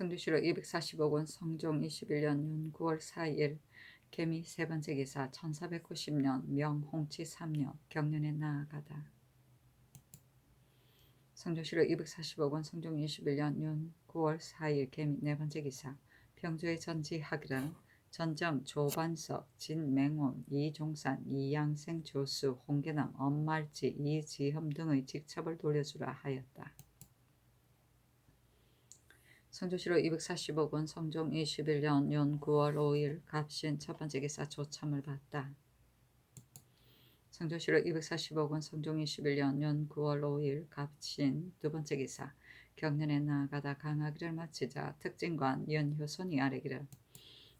성주시로 240억 원 성종 21년 9월 4일 개미 세 번째 기사 1490년 명홍치 3년 경년에 나아가다. 성주시로 240억 원 성종 21년 9월 4일 개미 네 번째 기사 평주의 전지하기는 전정 조반석 진맹원 이종산 이양생 조수 홍계남 엄말지 이지흠 등의 직첩을 돌려주라 하였다. 성주시로 240억 원 성종 21년 9월 5일 갑신 첫 번째 기사 조참을 받다. 성주시로 240억 원 성종 21년 9월 5일 갑신 두 번째 기사 경년에 나아가다 강하기를 마치자 특진관 연효선이 아뢰기를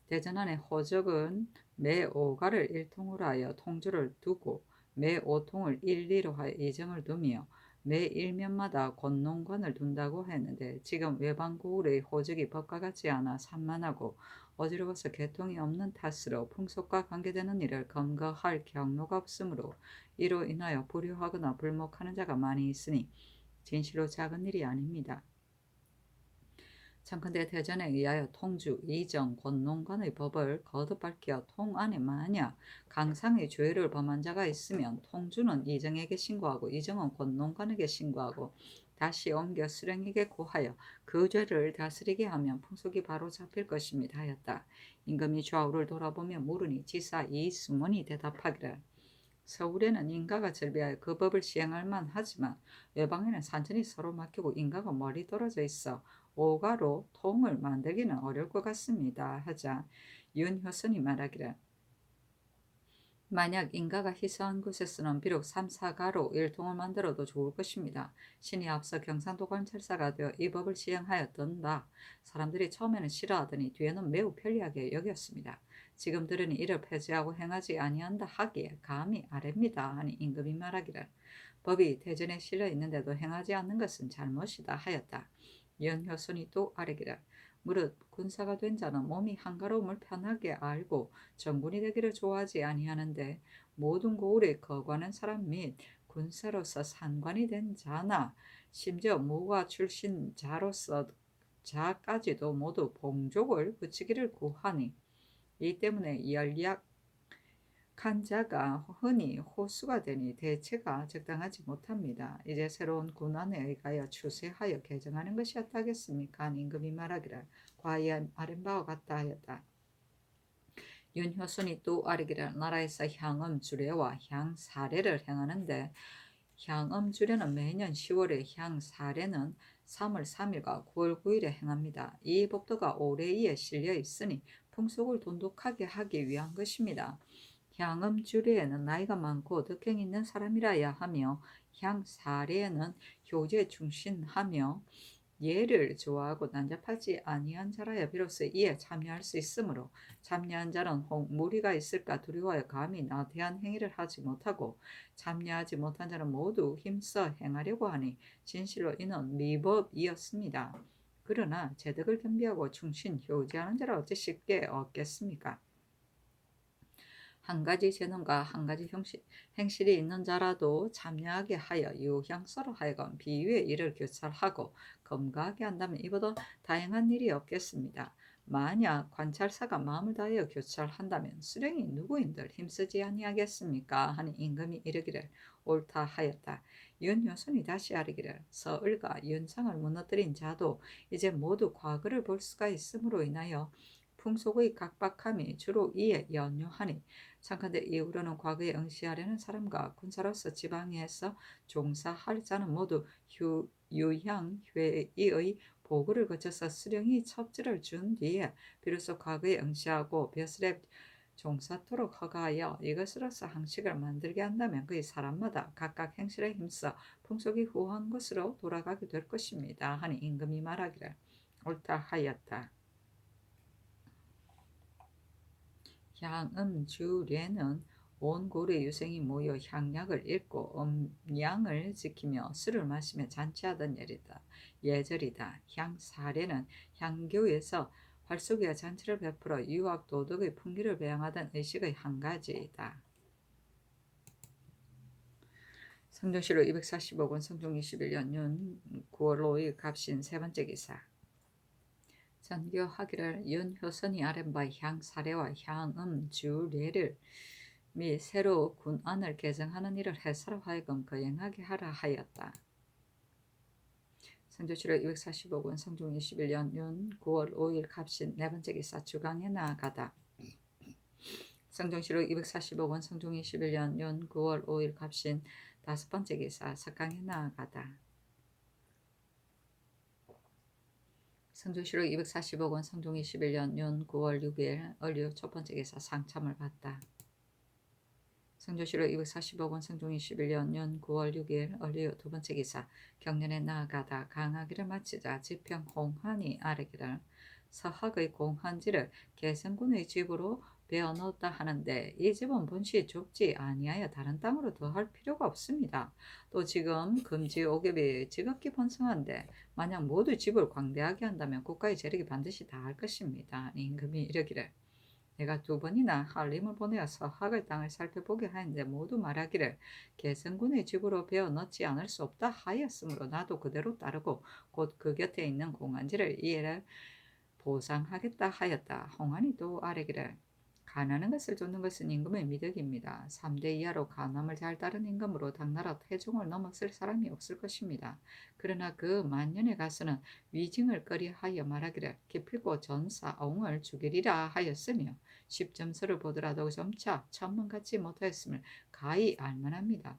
대전 안에 호적은 매 5가를 일통으로 하여 통주를 두고 매 5통을 일리로 하여 이정을 두며 매 일면마다 권농관을 둔다고 했는데 지금 외방고을의 호적이 법과 같지 않아 산만하고 어지러워서 개통이 없는 탓으로 풍속과 관계되는 일을 검거할 경로가 없으므로 이로 인하여 불효하거나 불목하는 자가 많이 있으니 진실로 작은 일이 아닙니다. 청컨대 대전에 의하여 통주, 이정, 권농관의 법을 거듭 밝혀 통 안에 만약 강상의 죄를 범한 자가 있으면 통주는 이정에게 신고하고 이정은 권농관에게 신고하고 다시 옮겨 수령에게 고하여 그 죄를 다스리게 하면 풍속이 바로 잡힐 것입니다 하였다. 임금이 좌우를 돌아보며 물으니 지사 이승원이 대답하기를 서울에는 인가가 절비하여 그 법을 시행할 만하지만 외방에는 산천이 서로 막히고 인가가 멀리 떨어져 있어 오가로 통을 만들기는 어려울 것 같습니다 하자 윤효선이 말하기를 만약 인가가 희소한 곳에서는 비록 3, 4가로 일통을 만들어도 좋을 것입니다. 신이 앞서 경상도 관찰사가 되어 이 법을 시행하였던 바 사람들이 처음에는 싫어하더니 뒤에는 매우 편리하게 여겼습니다. 지금 들으니 이를 폐지하고 행하지 아니한다 하기에 감히 아뢰입니다 하니 임금이 말하기를 법이 대전에 실려 있는데도 행하지 않는 것은 잘못이다 하였다. 연효선이 또 아뢰기를 무릇 군사가 된 자는 몸이 한가로움을 편하게 알고 정군이 되기를 좋아하지 아니하는데 모든 고을에 거하는 사람 및 군사로서 산관이 된 자나 심지어 무과 출신 자까지도 모두 봉족을 붙이기를 구하니 이 때문에 연약한 자가 흔히 호수가 되니 대체가 적당하지 못합니다. 이제 새로운 군안에 의하여 추세하여 개정하는 것이 어떠하겠습니까? 임금이 말하기를 과연 아랫 바와 같다 하였다. 윤효순이 또 아뢰기를 나라에서 향음주례와 향사례를 행하는데 향음주례는 매년 10월에 향사례는 3월 3일과 9월 9일에 행합니다. 이 법도가 오래이에 실려 있으니 풍속을 돈독하게 하기 위한 것입니다. 향음주례에는 나이가 많고 덕행이 있는 사람이라야 하며 향사례에는 효제에 충신하며 예를 좋아하고 난잡하지 아니한 자라야 비로소 이에 참여할 수 있으므로 참여한 자는 혹 무리가 있을까 두려워하여 감히 나대한 행위를 하지 못하고 참여하지 못한 자는 모두 힘써 행하려고 하니 진실로 이는 미법이었습니다. 그러나 제덕을 겸비하고 충신 효제하는 자라 어찌 쉽게 얻겠습니까? 한 가지 재능과 한 가지 행실이 있는 자라도 참여하게 하여 유향서로 하여금 비유의 일을 교찰하고 검거하게 한다면 이보다 다행한 일이 없겠습니다. 만약 관찰사가 마음을 다하여 교찰한다면 수령이 누구인들 힘쓰지 아니하겠습니까? 하니 임금이 이르기를 옳다 하였다. 윤효순이 다시 아뢰기를 서을과 윤상을 무너뜨린 자도 이제 모두 과거를 볼 수가 있음으로 인하여 풍속의 각박함이 주로 이에 연유하니 창컨대 이후로는 과거에 응시하려는 사람과 군사로서 지방에서 종사할 자는 모두 유향회의의 보고를 거쳐서 수령이 첩지를 준 뒤에 비로소 과거에 응시하고 벼슬에 종사토록 허가하여 이것으로서 항식을 만들게 한다면 그의 사람마다 각각 행실에 힘써 풍속이 후한 것으로 돌아가게 될 것입니다 하니 임금이 말하기를 옳다 하였다. 향음주례는 온 고래 유생이 모여 향약을 읽고 음양을 지키며 술을 마시며 잔치하던 예절이다. 향사례는 향교에서 활쏘기와 잔치를 베풀어 유학 도덕의 풍기를 배양하던 의식의 한 가지이다. 성종시로 240억 원 성종 21년 9월 5일 갑신 세 번째 기사 전교하기를 윤효선이 아랫 바 향사례와 향음주례를 및 새로 군안을 개정하는 일을 해서로 하여금 거행하게 하라 하였다. 성조실록 245권 성종 21년 윤 9월 5일 갑신 네 번째 기사 주강에 나아가다. 성종실록 245권 성종 21년 윤 9월 5일 갑신 다섯 번째 기사 석강에 나아가다. 성조실록 245권 성종 21년 윤 9월 6일 을류 첫 번째 기사 상참을 받다. 성조실록 245권 성종 21년 윤 9월 6일 을류 두 번째 기사 경련에 나아가다. 강하기를 마치자 지평 홍한이 아뢰기를 서학의 공한지를 개성군의 집으로 베어 넣었다 하는데 이 집은 본시 좁지 아니하여 다른 땅으로 더 할 필요가 없습니다. 또 지금 금지 오ገብ이 지극히 번성한데 만약 모두 집을 광대하게 한다면 국가의 재력이 반드시 다할 것입니다. 임금이 이르기를 내가 두 번이나 한림을 보내어서 학의 땅을 살펴보게 하였는데 모두 말하기를 개성군의 집으로 베어 넣지 않을 수 없다 하였으므로 나도 그대로 따르고 곧 그 곁에 있는 공안지를 이해를 보상하겠다 하였다. 홍한이 또 아뢰기를 간하는 것을 쫓는 것은 임금의 미덕입니다. 3대 이하로 간함을 잘 따른 임금으로 당나라 태종을 넘어설 사람이 없을 것입니다. 그러나 그 만년에 가서는 위증을 꺼리하여 말하기를 기필코 전사 옹을 죽이리라 하였으며 십점서를 보더라도 점차 천문같이 못하였음을 가히 알만합니다.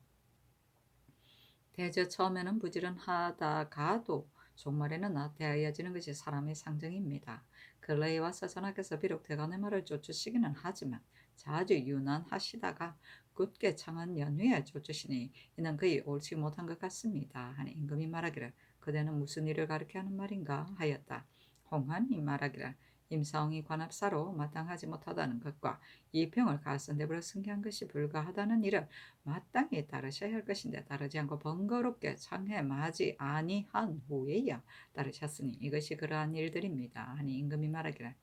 대저 처음에는 부지런하다가도 종말에는 나태하여지는 것이 사람의 상정입니다. 근래에 와서 전하께서 비록 대간의 말을 쫓으시기는 하지만 자주 유난하시다가 굳게 청한 연후에 쫓으시니 이는 그이 옳지 못한 것 같습니다. 하니 임금이 말하기를 그대는 무슨 일을 가르쳐 하는 말인가 하였다. 홍한이 말하기를 임사홍이 관합사로 마땅하지 못하다는 것과 이평을 가선대부로 승계한 것이 불가하다는 일을 마땅히 따르셔야 할 것인데 따르지 않고 번거롭게 창해마지 아니한 후에야 따르셨으니 이것이 그러한 일들입니다. 하니 임금이 말하기를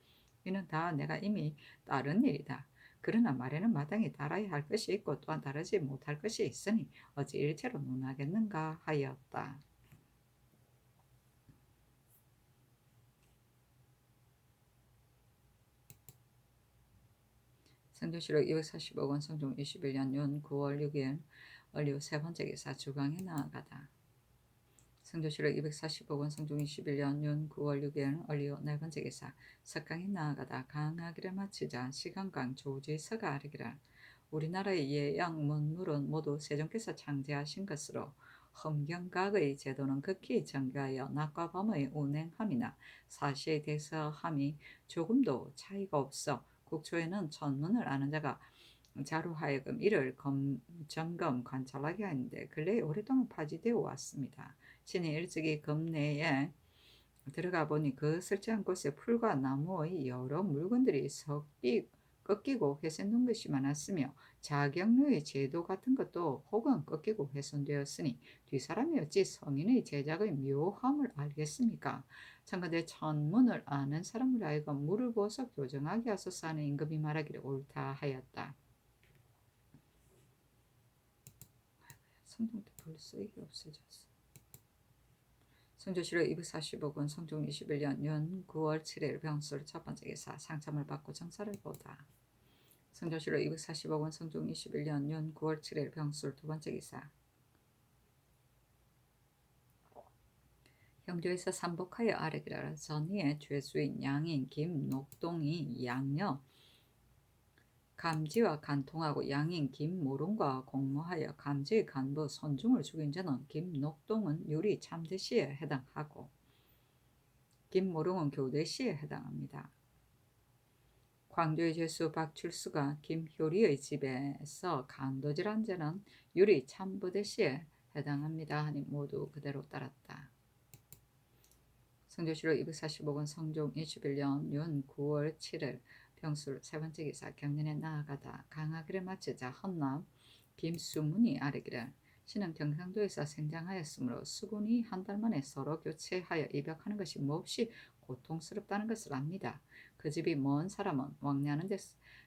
이는 다 내가 이미 따른 일이다. 그러나 말에는 마땅히 따라야 할 것이 있고 또한 따르지 못할 것이 있으니 어찌 일체로 논하겠는가 하였다. 성조실록 245권 성종 21년 윤 9월 6일 을류 세 번째 기사 주강에 나아가다. 성조실록 245권 성종 21년 윤 9월 6일 을류 네 번째 기사 석강에 나아가다. 강하기를 마치자 시강강 조지서가 아뢰기를 우리나라의 예양 문물은 모두 세종께서 창제하신 것으로 험경각의 제도는 극히 정교하여 낮과 밤의 운행함이나 사시에 대해서 함이 조금도 차이가 없어 국초에는 천문을 아는 자가 자로 하여금 이를 점검 관찰하게 하는데 근래에 오랫동안 파지되어 왔습니다. 신이 일찍이 검내에 들어가 보니 그 설치한 곳에 풀과 나무의 여러 물건들이 꺾이고 훼손된 것이 많았으며 자경루의 제도 같은 것도 혹은 꺾이고 훼손되었으니 뒷사람이 어찌 성인의 제작의 묘함을 알겠습니까? 참건대 천문을 아는 사람을 하여금 물을 부어서 교정하게 하소서 하는 임금이 말하기를 옳다 하였다. 성종 때 벌써 이게 없어졌어. 성조실록 245권 성종 21년 윤 9월 7일 병술 첫 번째 기사 상참을 받고 정사를 보다. 성조실록 245권 성종 21년 윤 9월 7일 병술 두 번째 기사 형조에서 삼복하여 아뢰기를 전의의 죄수인 양인 김녹동이 양녀 감지와 간통하고 양인 김모롱과 공모하여 감지의 간부 손중을 죽인 자는 김녹동은 유리 참대시에 해당하고 김모롱은 교대시에 해당합니다. 광주의 죄수 박출수가 김효리의 집에서 간도질한 자는 유리 참부대시에 해당합니다. 하니 모두 그대로 따랐다. 성조실록 245권 성종 21년 윤 9월 7일 병술 세 번째 기사 경련에 나아가다. 강하기를 마치자 헌남 김수문이 아뢰기를 신은 경상도에서 생장하였으므로 수군이 한 달 만에 서로 교체하여 입역하는 것이 몹시 고통스럽다는 것을 압니다. 그 집이 먼 사람은 왕래하는 데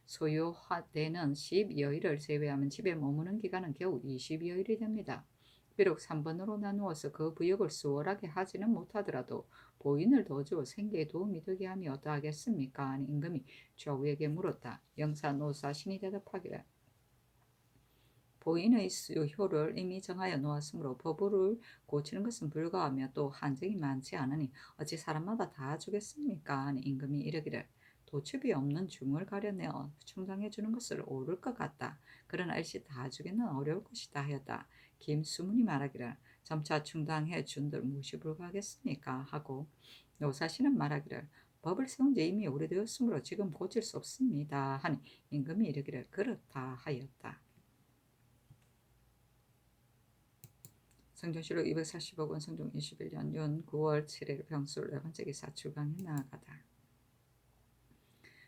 소요되는 10여일을 제외하면 집에 머무는 기간은 겨우 20여일이 됩니다. 비록 3번으로 나누어서 그 부역을 수월하게 하지는 못하더라도 보인을 더 주어 생계에 도움이 되게 하니 어떠하겠습니까? 하니 임금이 좌우에게 물었다. 영사노사신이 대답하기를 보인의 수효를 이미 정하여 놓았으므로 법을 고치는 것은 불가하며 또 한정이 많지 않으니 어찌 사람마다 다 주겠습니까? 하니 임금이 이르기를 도축이 없는 중을 가려내어 충당해 주는 것을 옳을 것 같다. 그러나 일시 다 주기는 어려울 것이다 하였다. 김수문이 말하기를 점차 충당해 준들 무시 불가하겠습니까? 하고 노사신은 말하기를 법을 세운 지 이미 오래되었으므로 지금 고칠 수 없습니다. 하니 임금이 이르기를 그렇다 하였다. 성종실록 240억 원 성종 21년 윤 9월 7일 병술 네 번째 기사 주강에 나아가다.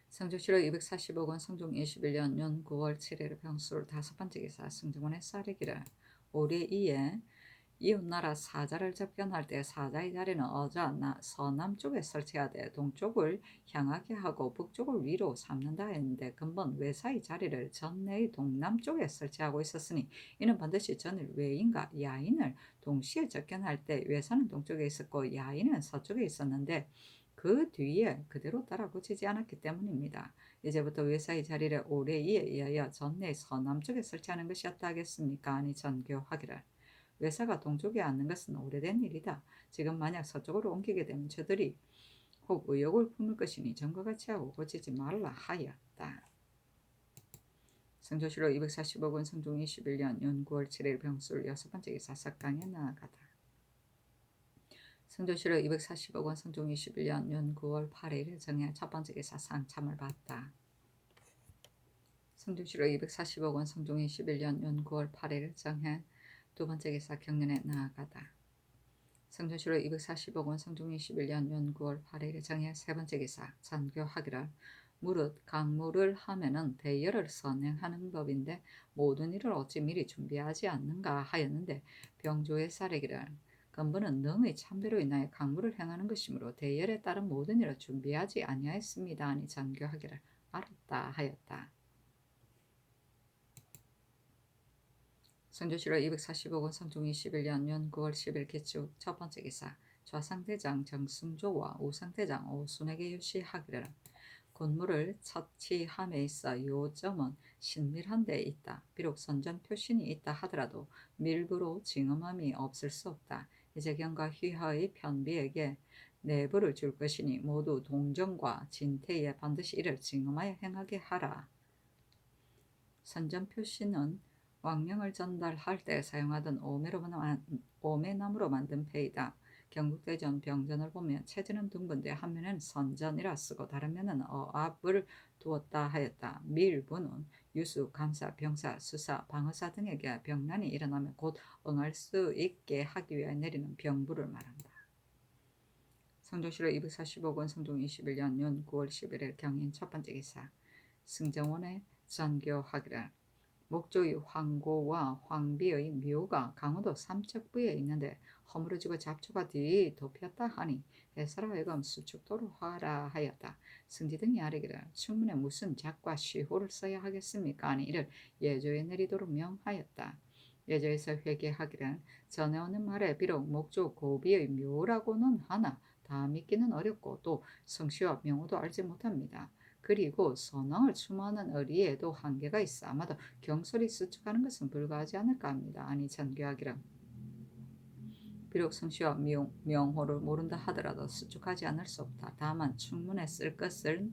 성종실록 240억 원 성종 21년 윤 9월 7일 병술 다섯 번째 기사 승정원의 쌀이기를 올해 이에 이웃나라 사자를 접견할 때 사자의 자리는 서남쪽에 설치하되 동쪽을 향하게 하고 북쪽을 위로 삼는다 했는데 근본 외사의 자리를 전내의 동남쪽에 설치하고 있었으니 이는 반드시 전일 외인과 야인을 동시에 접견할 때 외사는 동쪽에 있었고 야인은 서쪽에 있었는데 그 뒤에 그대로 따라 고치지 않았기 때문입니다. 이제부터 외사의 자리를 올해이에 의하여 전내의 서남쪽에 설치하는 것이었다 하겠습니까? 아니 전교하기를 외사가 동쪽에 앉는 것은 오래된 일이다. 지금 만약 서쪽으로 옮기게 되면 저들이 혹 의욕을 품을 것이니 전과 같이 하고 고치지 말라 하였다. 성조실록 240억 원 성종 21년 윤 9월 7일 병술 여섯 번째 기사 석강에 나아가다. 성조실록 240억 원 성종 21년 윤 9월 8일 정해 첫 번째 기사 상참을 받다. 성조실록 240억 원 성종 21년 윤 9월 8일 정해 두 번째 기사 경륜에 나아가다. 성전실록 240억 원 성종 21년 윤 9월 8일 정해 세 번째 기사 전교하기를 무릇 강무를 하면은 대열을 선행하는 법인데 모든 일을 어찌 미리 준비하지 않는가 하였는데 병조의 사례기를 근본은 능의 참배로 인하여 강무를 행하는 것이므로 대열에 따른 모든 일을 준비하지 아니하였습니다. 하니 전교하기를 알았다 하였다. 성조실록 240억 원 성종 21년 윤 9월 10일 기축 첫 번째 기사 좌상대장 정승조와 우상대장 오순에게 유시하기를 군무를 처치함에 있어 요점은 신밀한 데 있다. 비록 선전 표신이 있다 하더라도 밀부로 징험함이 없을 수 없다. 이재경과 휘하의 편비에게 내부를 줄 것이니 모두 동정과 진태에 반드시 이를 징험하여 행하게 하라. 선전 표신은 왕명을 전달할 때 사용하던 오매나무로 만든 패이다. 경국대전 병전을 보면 체제는 둥근데 한 면은 선전이라 쓰고 다른 면은 어압을 두었다 하였다. 밀부는 유수, 감사, 병사, 수사, 방어사 등에게 병난이 일어나면 곧 응할 수 있게 하기 위해 내리는 병부를 말한다. 성종실록 240억 원 성종 21년 윤 9월 11일 경인 첫 번째 기사 승정원의 전교하기를 목조의 황고와 황비의 묘가 강원도 삼척부에 있는데 허물어지고 잡초가 뒤덮였다 하니 해서라 하여금 수축도로 하라 하였다. 승지 등이 아뢰기를 충문에 무슨 작과 시호를 써야 하겠습니까? 하니 이를 예조에 내리도록 명하였다. 예조에서 회개하기를 전에 오는 말에 비록 목조 고비의 묘라고는 하나 다 믿기는 어렵고 또 성씨와 명호도 알지 못합니다. 그리고 선왕을 추모하는 의리에도 한계가 있어 아마도 경솔히 수축하는 것은 불가하지 않을까 합니다. 아니 전교하기를 비록 성씨와 명호를 모른다 하더라도 수축하지 않을 수 없다. 다만 충문에 쓸 것을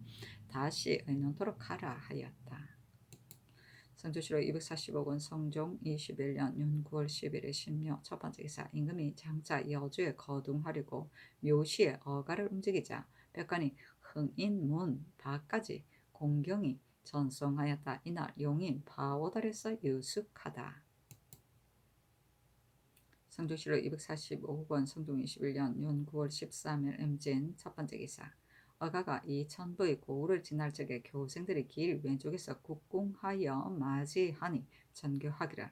다시 의논토록 하라 하였다. 성조실록 240억 원 성종 21년 윤 9월 10일의 신묘 첫 번째 기사 임금이 장차 여주에 거둥하려고 묘시에 어가를 움직이자 백관이 흥인문 바까지 공경이 전송하였다. 이날 용인 파오달에서 유숙하다. 성조실록 245억 원 성종 21년 윤 9월 13일 임진 첫 번째 기사 어가가 이 천부의 고을을 지날 적에 교생들이 길 왼쪽에서 국궁하여 맞이하니 전교하기를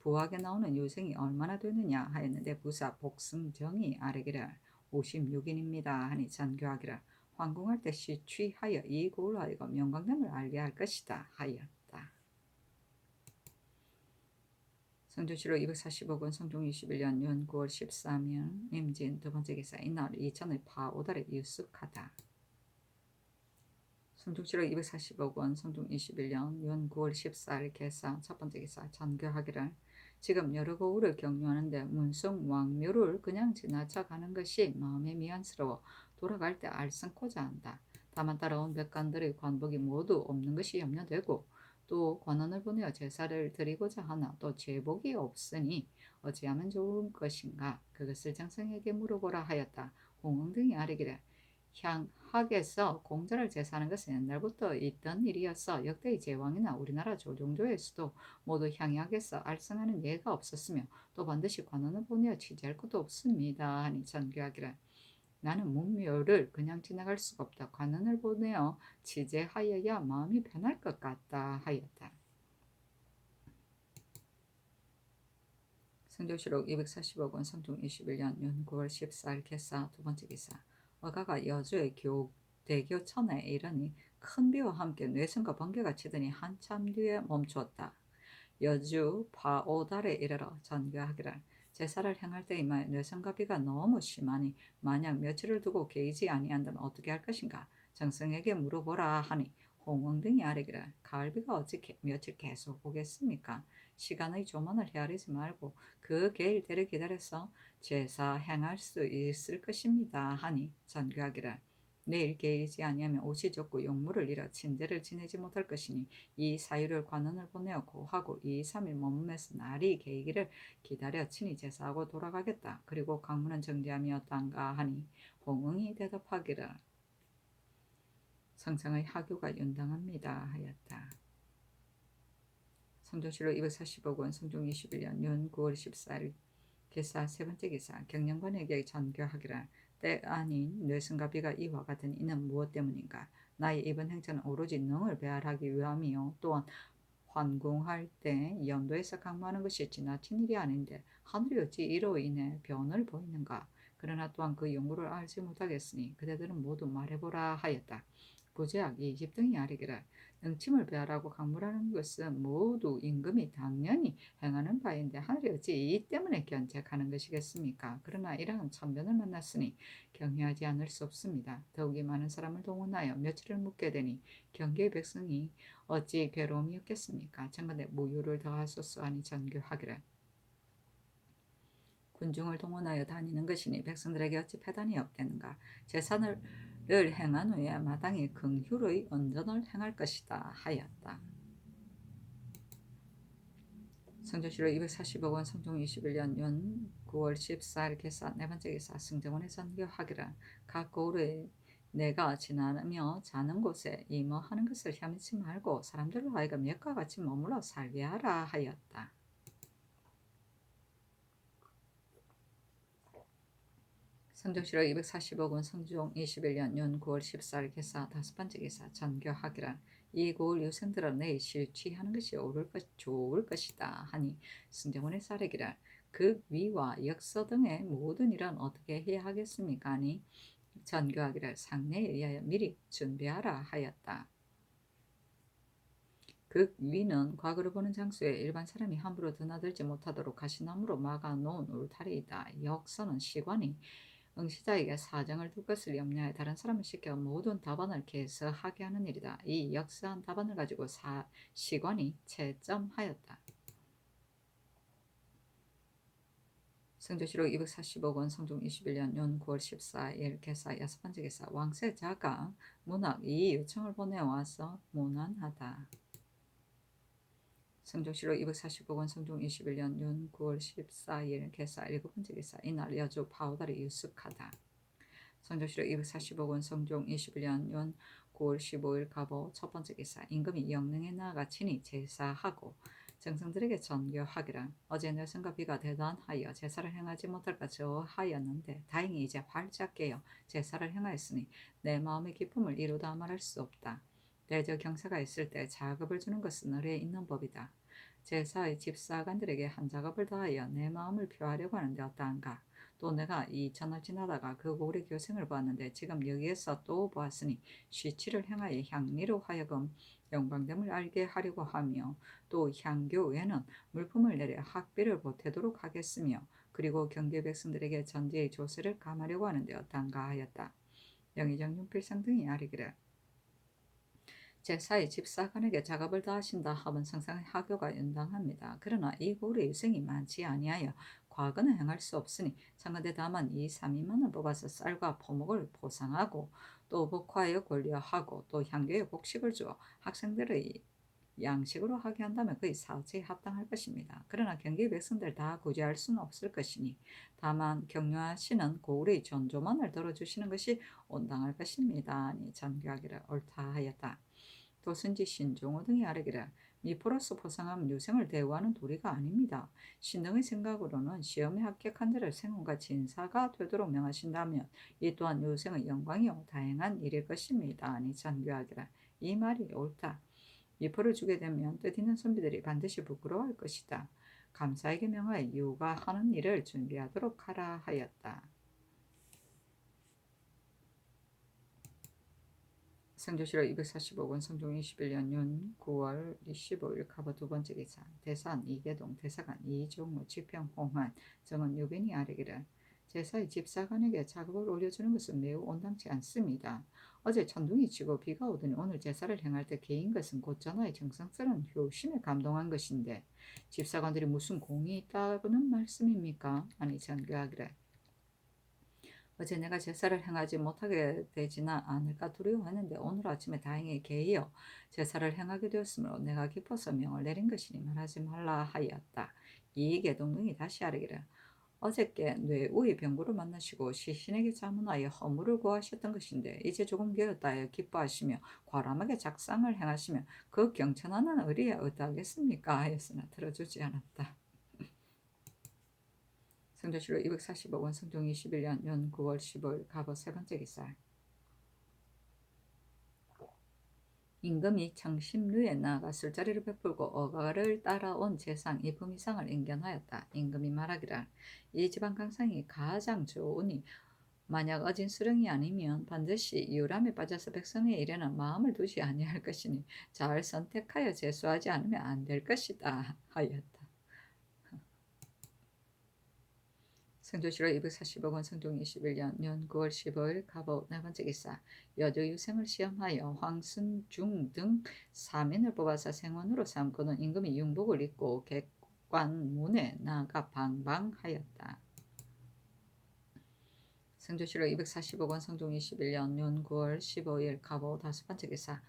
부하게 나오는 유생이 얼마나 되느냐 하였는데 부사 복승정이 아뢰기를 56인입니다 하니 전교하기를 황궁할 때 시취하여 이 고을로 하여금 영광됨을 알게 할 것이다 하였다. 성조실록 245권 성종 21년 윤 9월 13일 임진 두 번째 기사 이날 이천의 파오달에 유숙하다. 성종실록 245권 성종 21년 윤 9월 14일 개사 첫 번째 기사 전교하기를 지금 여러 고을을 경유하는데 문숭 왕묘를 그냥 지나쳐가는 것이 마음에 미안스러워 돌아갈 때 알선코자 한다. 다만 따라온 백관들의 관복이 모두 없는 것이 염려되고 또 관원을 보내어 제사를 드리고자 하나 또 제복이 없으니 어찌하면 좋은 것인가 그것을 장성에게 물어보라 하였다. 공흥 등이 아뢰기를 학에서 공자를 제사하는 것은 옛날부터 있던 일이어서 역대의 제왕이나 우리나라 조종조에서도 모두 향약에서 알선하는 예가 없었으며 또 반드시 관원을 보내어 취재할 것도 없습니다 하니 전교하기를 나는 문묘를 그냥 지나갈 수가 없다. 관원을 보내어 취재하여야 마음이 편할 것 같다 하였다. 성조실록 245권 성종 21년 윤 9월 14일 개사 두 번째 기사 어가가 여주의 대교 천에 이르니 큰 비와 함께 뇌성과 번개가 치더니 한참 뒤에 멈추었다. 여주 파오달에 이르러 전교하기를 제사를 행할 때이마에 뇌성과 비가 너무 심하니 만약 며칠을 두고 개의지 아니한다면 어떻게 할 것인가 정성에게 물어보라 하니 홍흥 등이 아뢰기를 가을비가 어찌 며칠 계속 오겠습니까? 시간의 조문을 헤아리지 말고 그 개일 때를 기다려서 제사 행할 수 있을 것입니다 하니 전교하기를 내일 개의지 아니하면 옷이 젖고 용물을 잃어 친제를 지내지 못할 것이니 이 사유를 관원을 보내어 고하고 2, 3일 머무면서 날이 개이기를 기다려 친히 제사하고 돌아가겠다. 그리고 강문은 정지함이었단가 하니 홍응이 대답하기를 성상의 하교가 윤당합니다 하였다. 성종실록 245권 성종 21년 윤 9월 14일 개사 세 번째 기사 경영관에게 전교하기를 때 아닌 뇌승과 비가 이와 같은 이는 무엇 때문인가 나의 이번 행차는 오로지 능을 배알하기 위함이요 또한 환궁할 때 연도에서 강무하는 것이 지나친 일이 아닌데 하늘이 어찌 이로 인해 변을 보이는가 그러나 또한 그 용무를 알지 못하겠으니 그대들은 모두 말해보라 하였다. 부제학 20등이 아뢰기를 능침을 배하라고 강물하는 것은 모두 임금이 당연히 행하는 바인데 하늘이 어찌 이 때문에 견책하는 것이겠습니까? 그러나 이러한 천변을 만났으니 경외하지 않을 수 없습니다. 더욱이 많은 사람을 동원하여 며칠을 묵게 되니 경계의 백성이 어찌 괴로움이었겠습니까? 청간에 무유를 더하소서 하니 전교하기를 군중을 동원하여 다니는 것이니 백성들에게 어찌 패단이 없겠는가? 제사를 행한 후에 마땅히 긍휼의 언전을 행할 것이다 하였다. 성조실록 245권 성종 21년 윤 9월 14일 개사 네 번째 기사 승정원에 전교하기를 각 고을의 내가 지나며 자는 곳에 임어하는 것을 혐의치 말고 사람들로 하여금 옛과 같이 머물러 살게 하라 하였다. 성종실록 245권 성종 21년 윤 9월 14일 개사 다섯 번째 기사 전교하기를 이 고을 유생들은 내일 실취하는 것이 좋을 것이다 하니 승정원의 사례기를 그 위와 역서 등의 모든 일은 어떻게 해야 하겠습니까? 하니 전교하기를 상례에 의하여 미리 준비하라 하였다. 그 위는 과거를 보는 장소에 일반 사람이 함부로 드나들지 못하도록 가시나무로 막아놓은 울타리이다. 역서는 시관이 응시자에게 사정을 둘 것을 염려해 다른 사람을 시켜 모든 답안을 개서하게 하는 일이다. 이 역서한 답안을 가지고 시관이 채점하였다. 성조실록 245권 성종 21년 윤 9월 14일 개사 여섯 번째 개사 왕세자가 문학 이 요청을 보내와서 문안하다. 성종실록 245권 성종 21년 윤 9월 14일 개사 일곱 번째 개사 이날 여주 파오달이 유숙하다. 성종실록 245권 성종 21년 윤 9월 15일 가보 첫 번째 기사 임금이 영릉에 나아가 친히 제사하고 정성들에게 전교하기를 어제 뇌성과 비가 대단하여 제사를 행하지 못할까 저하였는데 다행히 이제 활짝 깨어 제사를 행하였으니 내 마음의 기쁨을 이루다 말할 수 없다. 대저 경사가 있을 때 작업을 주는 것은 의례에 있는 법이다. 제사의 집사관들에게 한 작업을 더하여 내 마음을 표하려고 하는데 어떠한가? 또 내가 이 전을 지나다가 그 고을의 교생을 보았는데 지금 여기에서 또 보았으니 시치를 행하여 향리로 하여금 영광됨을 알게 하려고 하며 또 향교에는 물품을 내려 학비를 보태도록 하겠으며 그리고 경계 백성들에게 전제의 조세를 감하려고 하는데 어떠한가 하였다. 영의정 윤필상 등이 아뢰기를 제사의 집사관에게 작업을 다하신다 하면 상상의 하교가 연당합니다. 그러나 이 고을의 유생이 많지 아니하여 과거는 행할 수 없으니 청와대 다만 2, 3인만을 뽑아서 쌀과 포목을 보상하고 또 복화에 권리하고 또 향교에 곡식을 주어 학생들의 양식으로 하게 한다면 그의 사업체에 합당할 것입니다. 그러나 경기 백성들 다 구제할 수는 없을 것이니 다만 격려하시는 고을의 전조만을 들어주시는 것이 온당할 것입니다. 아니 전교하기를 옳다 하였다. 도슨지 신종호 등이 아뢰기를 미포로서 포상하면 유생을 대우하는 도리가 아닙니다. 신등의 생각으로는 시험에 합격한 자를 생원과 진사가 되도록 명하신다면 이 또한 유생의 영광이요 다행한 일일 것입니다. 아니 전교하기를 이 말이 옳다. 미포를 주게 되면 뜻 있는 선비들이 반드시 부끄러워할 것이다. 감사에게 명하여 유가 하는 일을 준비하도록 하라 하였다. 성조실록 245권 성종 21년 윤 9월 25일 가보 두 번째 기사 대산 이계동 대사관 이종무 지평 홍한 정은 유빈이 아뢰기를 제사의 집사관에게 작업을 올려주는 것은 매우 온당치 않습니다. 어제 천둥이 치고 비가 오더니 오늘 제사를 행할 때 개인 것은 곧 전하의 정성스러운 효심에 감동한 것인데 집사관들이 무슨 공이 있다는 말씀입니까? 아니 전교하기를 어제 내가 제사를 행하지 못하게 되지는 않을까 두려워했는데 오늘 아침에 다행히 개의어 제사를 행하게 되었으므로 내가 기뻐서 명을 내린 것이니 말하지 말라 하였다. 이익의 동등이 다시 아뢰기를 어저께 뇌우의 병고를 만나시고 시신에게 자문하여 허물을 구하셨던 것인데 이제 조금 되었다 하여 기뻐하시며 과람하게 작상을 행하시며 그 경천하는 의리에 어떠하겠습니까 하였으나 들어주지 않았다. 성조실록 245권 성종 21년 연 9월 15일 갑오 세 번째 기사 임금이 청심루에 나아가 술자리를 베풀고 어가를 따라온 재상 이품이상을 인견하였다. 임금이 말하기를 이 집안 강상이 가장 좋으니 만약 어진 수령이 아니면 반드시 유람에 빠져서 백성의 일에는 마음을 두지 아니할 것이니 잘 선택하여 제수하지 않으면 안 될 것이다 하였다. 성조실록 245권 성종 21년 년 9월 15일 갑오 네 번째 기사 여주 유생을 시험하여 황순중 등 3인을 뽑아서 생원으로 삼고는 임금이 융복을 입고 객관문에 나아가 방방하였다. 성조실록 245권 성종 21년 년 9월 15일 갑오 다섯 번째 기사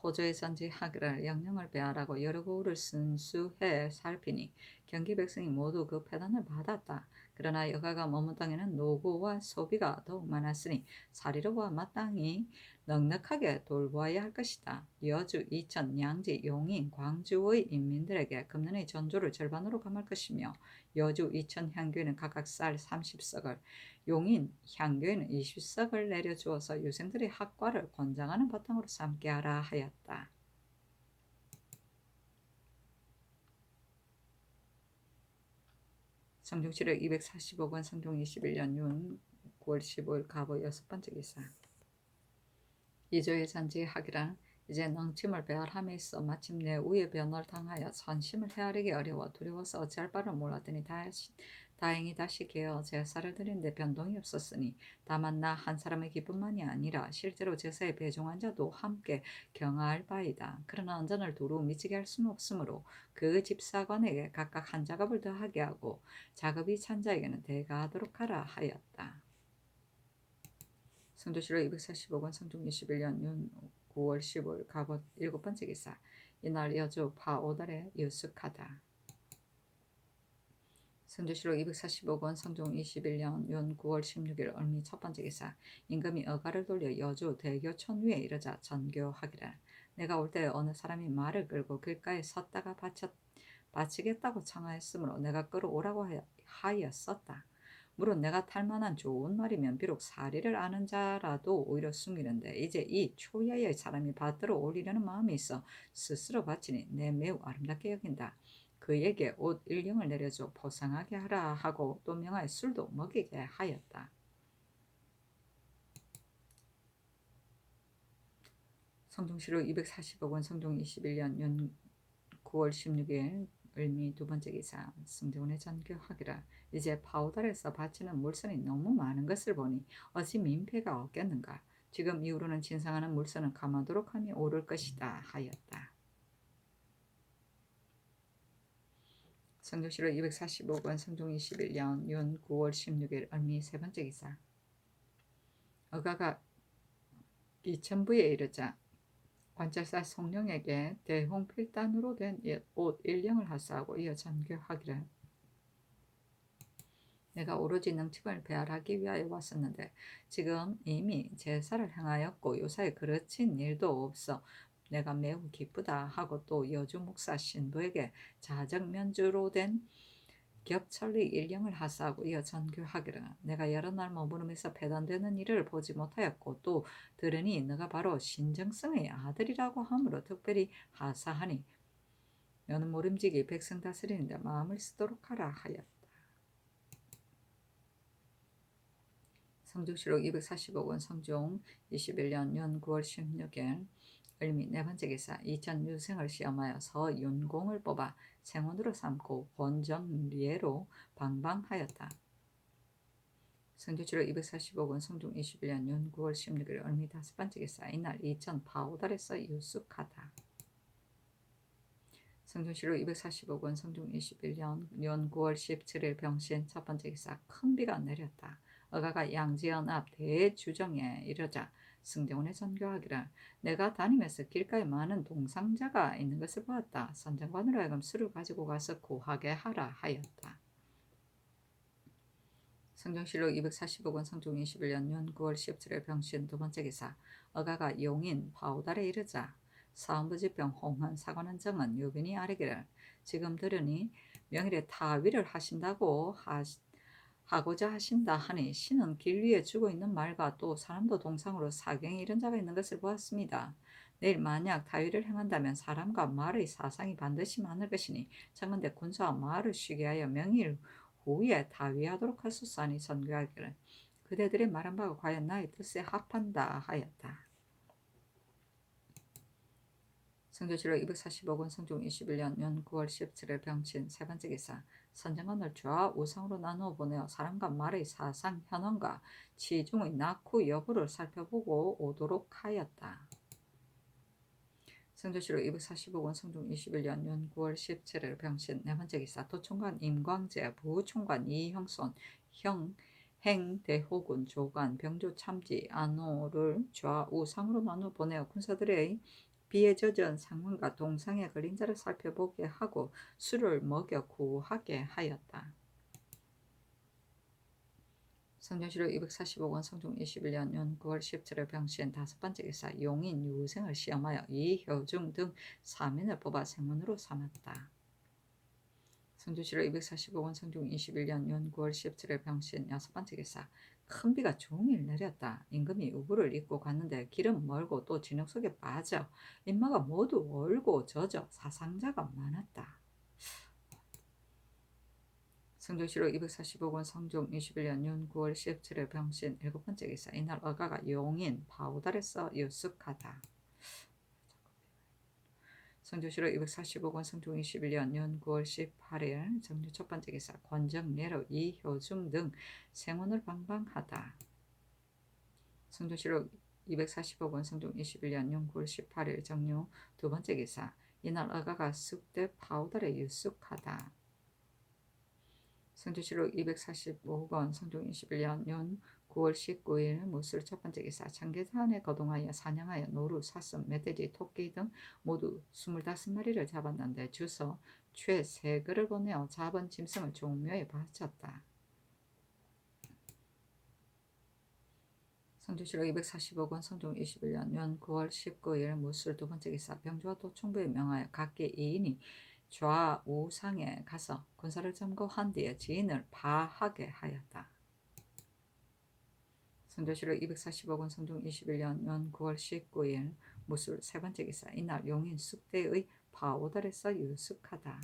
호조의 선지 하기를 영령을 배하라고 여러 고을을 순수해 살피니 경기 백성이 모두 그 패단을 받았다. 그러나 여가가 머문 땅에는 노고와 소비가 더욱 많았으니 사리로와 마땅히 넉넉하게 돌보아야 할 것이다. 여주, 이천, 양지, 용인, 광주의 인민들에게 금년의 전조를 절반으로 감할 것이며 여주, 이천, 향교에는 각각 쌀 30석을 용인, 향교에는 20석을 내려주어서 유생들의 학과를 권장하는 바탕으로 삼게 하라 하였다. 성종실록 245권 성종 21년 윤 9월 15일 갑오 여섯 번째 기사 이조의 산지 하기란 이제 넝침을 배알함에 있어 마침내 우의 변을 당하여 선심을 헤아리기 어려워 두려워서 어찌할 바를 몰랐더니 다행히 다시 개어 제사를 드리는데 변동이 없었으니 다만 나 한 사람의 기쁨만이 아니라 실제로 제사에 배종한 자도 함께 경화할 바이다. 그러나 언전을 두루 미치게 할 수는 없으므로 그 집사관에게 각각 한 작업을 더하게 하고 작업이 찬 자에게는 대가하도록 하라 하였다. 성조실록 245권 성종 21년 윤 9월 15일 갑옷 일곱 번째 기사 이날 여주 파오달에 유숙하다. 성조실록 245권 성종 21년 윤 9월 16일 을미 첫 번째 기사 임금이 어가를 돌려 여주 대교천 위에 이르자 전교하기를 내가 올 때 어느 사람이 말을 끌고 길가에 섰다가 바치겠다고 청하였으므로 내가 끌어오라고 하였었다. 물론 내가 탈만한 좋은 말이면 비록 사리를 아는 자라도 오히려 숨기는데 이제 이 초야의 사람이 받들어 올리려는 마음이 있어 스스로 바치니 내 매우 아름답게 여긴다. 그에게 옷 1령을 내려줘 보상하게 하라 하고 또 명하여 술도 먹이게 하였다. 성종시로 240억 원 성종 21년 연 9월 16일 을미 두 번째 기사 승조원의 전교하기라. 이제 파우달에서 바치는 물선이 너무 많은 것을 보니 어찌 민폐가 없겠는가. 지금 이후로는 진상하는 물선은 감하도록 함이 옳을 것이다 하였다. 성종시로 245억 원 성종 21년 윤 9월 16일 을미 세 번째 기사 어가가 이천부에 이르자 관찰사 송룡에게 대홍필단으로 된 옷 1령을 하사하고 이어 전교하기를. 내가 오로지 능침을 배알하기 위하여 왔었는데 지금 이미 제사를 행하였고 요사이 그르친 일도 없어 내가 매우 기쁘다 하고 또 여주 목사 신부에게 자정면주로 된 겹천리 1령을 하사하고 이어 전교하기를. 내가 여러 날 머무르면서 배단되는 일을 보지 못하였고 또 들으니 너가 바로 신정성의 아들이라고 하므로 특별히 하사하니 너는 모름지기 백성 다스리는데 마음을 쓰도록 하라 하였다. 성종시록 245억 원 성종 21년 연 9월 16일 을미 네 번째 기사 이천 유생을 시험하여 서윤공을 뽑아 생원으로 삼고 권정리에로 방방하였다. 성종시록 245억 원 성종 21년 연 9월 16일 을미 다섯 번째 기사 이날 이천 파오달에서 유숙하다. 성종시록 245억 원 성종 21년 연 9월 17일 병신 첫 번째 기사 큰 비가 내렸다. 어가가 양지연 앞 대주정에 이르자 승정원에 전교하기를. 내가 다니면서 길가에 많은 동상자가 있는 것을 보았다. 선정관으로 하여금 술을 가지고 가서 구하게 하라 하였다. 성종시록 240억 원 성종 21년 연 9월 17일 병신 두 번째 기사 어가가 용인 파우달에 이르자 사음부지병 홍한 사관원 정은 유빈이 아뢰기를. 지금 들으니 명일에 타위를 하고자 하신다 하니 신은 길 위에 죽어 있는 말과 또 사람도 동상으로 사경에 이른 자가 있는 것을 보았습니다. 내일 만약 타위를 행한다면 사람과 말의 사상이 반드시 많을 것이니 청건대 군사와 말을 쉬게 하여 명일 후에 타위하도록 하소서 하니 전교하기를. 그대들의 말한 바가 과연 나의 뜻에 합한다 하였다. 성교시록 240억 원 성종 21년 연 9월 17일 병신 세 번째 기사 선정관을 좌우상으로 나누어 보내어 사람과 말의 사상 현황과 치중의 낙후 여부를 살펴보고 오도록 하였다. 성조시록 240억 원 성종 21년 연 9월 17일 병신 네 번째 기사 도총관 임광재 부총관 이형손 행대호군 조관 병조 참지 안호를 좌우상으로 나누어 보내어 군사들의 비에 젖은 상황과 동상에 걸린 자를 살펴보게 하고 술을 먹여 구하게 하였다. 성종시록 240억 원 성종 21년 연 9월 17일 병신 다섯 번째 기사 용인 유생을 시험하여 이효중 등 3인을 뽑아 생문으로 삼았다. 성종시록 240억 원 성종 21년 연 9월 17일 병신 여섯 번째 기사 큰 비가 종일 내렸다. 임금이 우부를 입고 갔는데 길은 멀고 또 진흙 속에 빠져 인마가 모두 얼고 젖어 사상자가 많았다. 성종시록 240억 원 성종 21년 연 9월 17일 병신 일곱 번째 기사 이날 어가가 용인 파우달에서 유숙하다. 성종시록 240억 원 성종 21년 연 9월 18일 정류 첫 번째 기사 권정례로 이효중 등 생원을 방방하다. 성종시록 240억 원 성종 21년 연 9월 18일 정류 두 번째 기사 이날 어가가 쑥대 파우달에 유숙하다. 성종시록 245억 원 성종 21년 연 9월 19일 무술 첫 번째 기사 청계산에 거동하여 사냥하여 노루, 사슴, 멧돼지, 토끼 등 모두 25마리를 잡았는데 주서 최 3그를 보내어 잡은 짐승을 종묘에 바쳤다. 성종시록 240억 원 성종 21년 연 9월 19일 무술 두 번째 기사 병조와 도총부에 명하여 각기 2인이 좌우상에 가서 군사를 점거한 뒤에 지인을 파하게 하였다. 성조시록 240억 원 성종 21년 연 9월 19일 무술 세 번째 기사 이날 용인 쑥대의 파오달에서 유숙하다.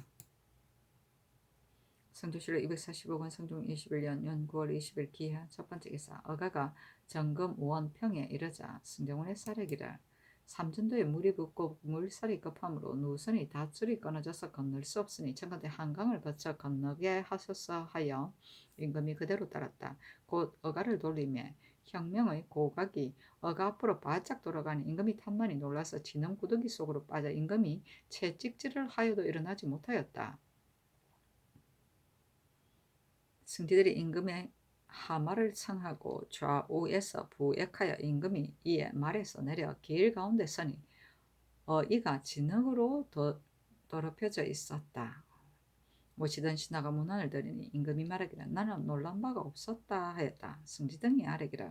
성조실록 245권 성종 21년 연 9월 20일 기하 첫 번째 기사. 어가가 정금 원평에 이르자 승정원의 사례기를 삼전도에 물이 붓고 물살이 급함으로 누선이 닷줄이 끊어져서 건널 수 없으니 청컨대 한강을 거쳐 건너게 하소서 하여 임금이 그대로 따랐다. 곧 어가를 돌리매 혁명의 고각이 어가 앞으로 바짝 돌아가니 임금이 탐나니 놀라서 진흥 구더기 속으로 빠져 임금이 채찍질을 하여도 일어나지 못하였다. 승지들이 임금의 하마를 청하고 좌우에서 부액하여 임금이 이에 말에서 내려 길 가운데 서니 이가 진흙으로 더럽혀져 있었다. 모시던 신하가 문안을 들으니 임금이 말하기를 나는 놀란 바가 없었다 하였다. 승지 등이 아뢰기를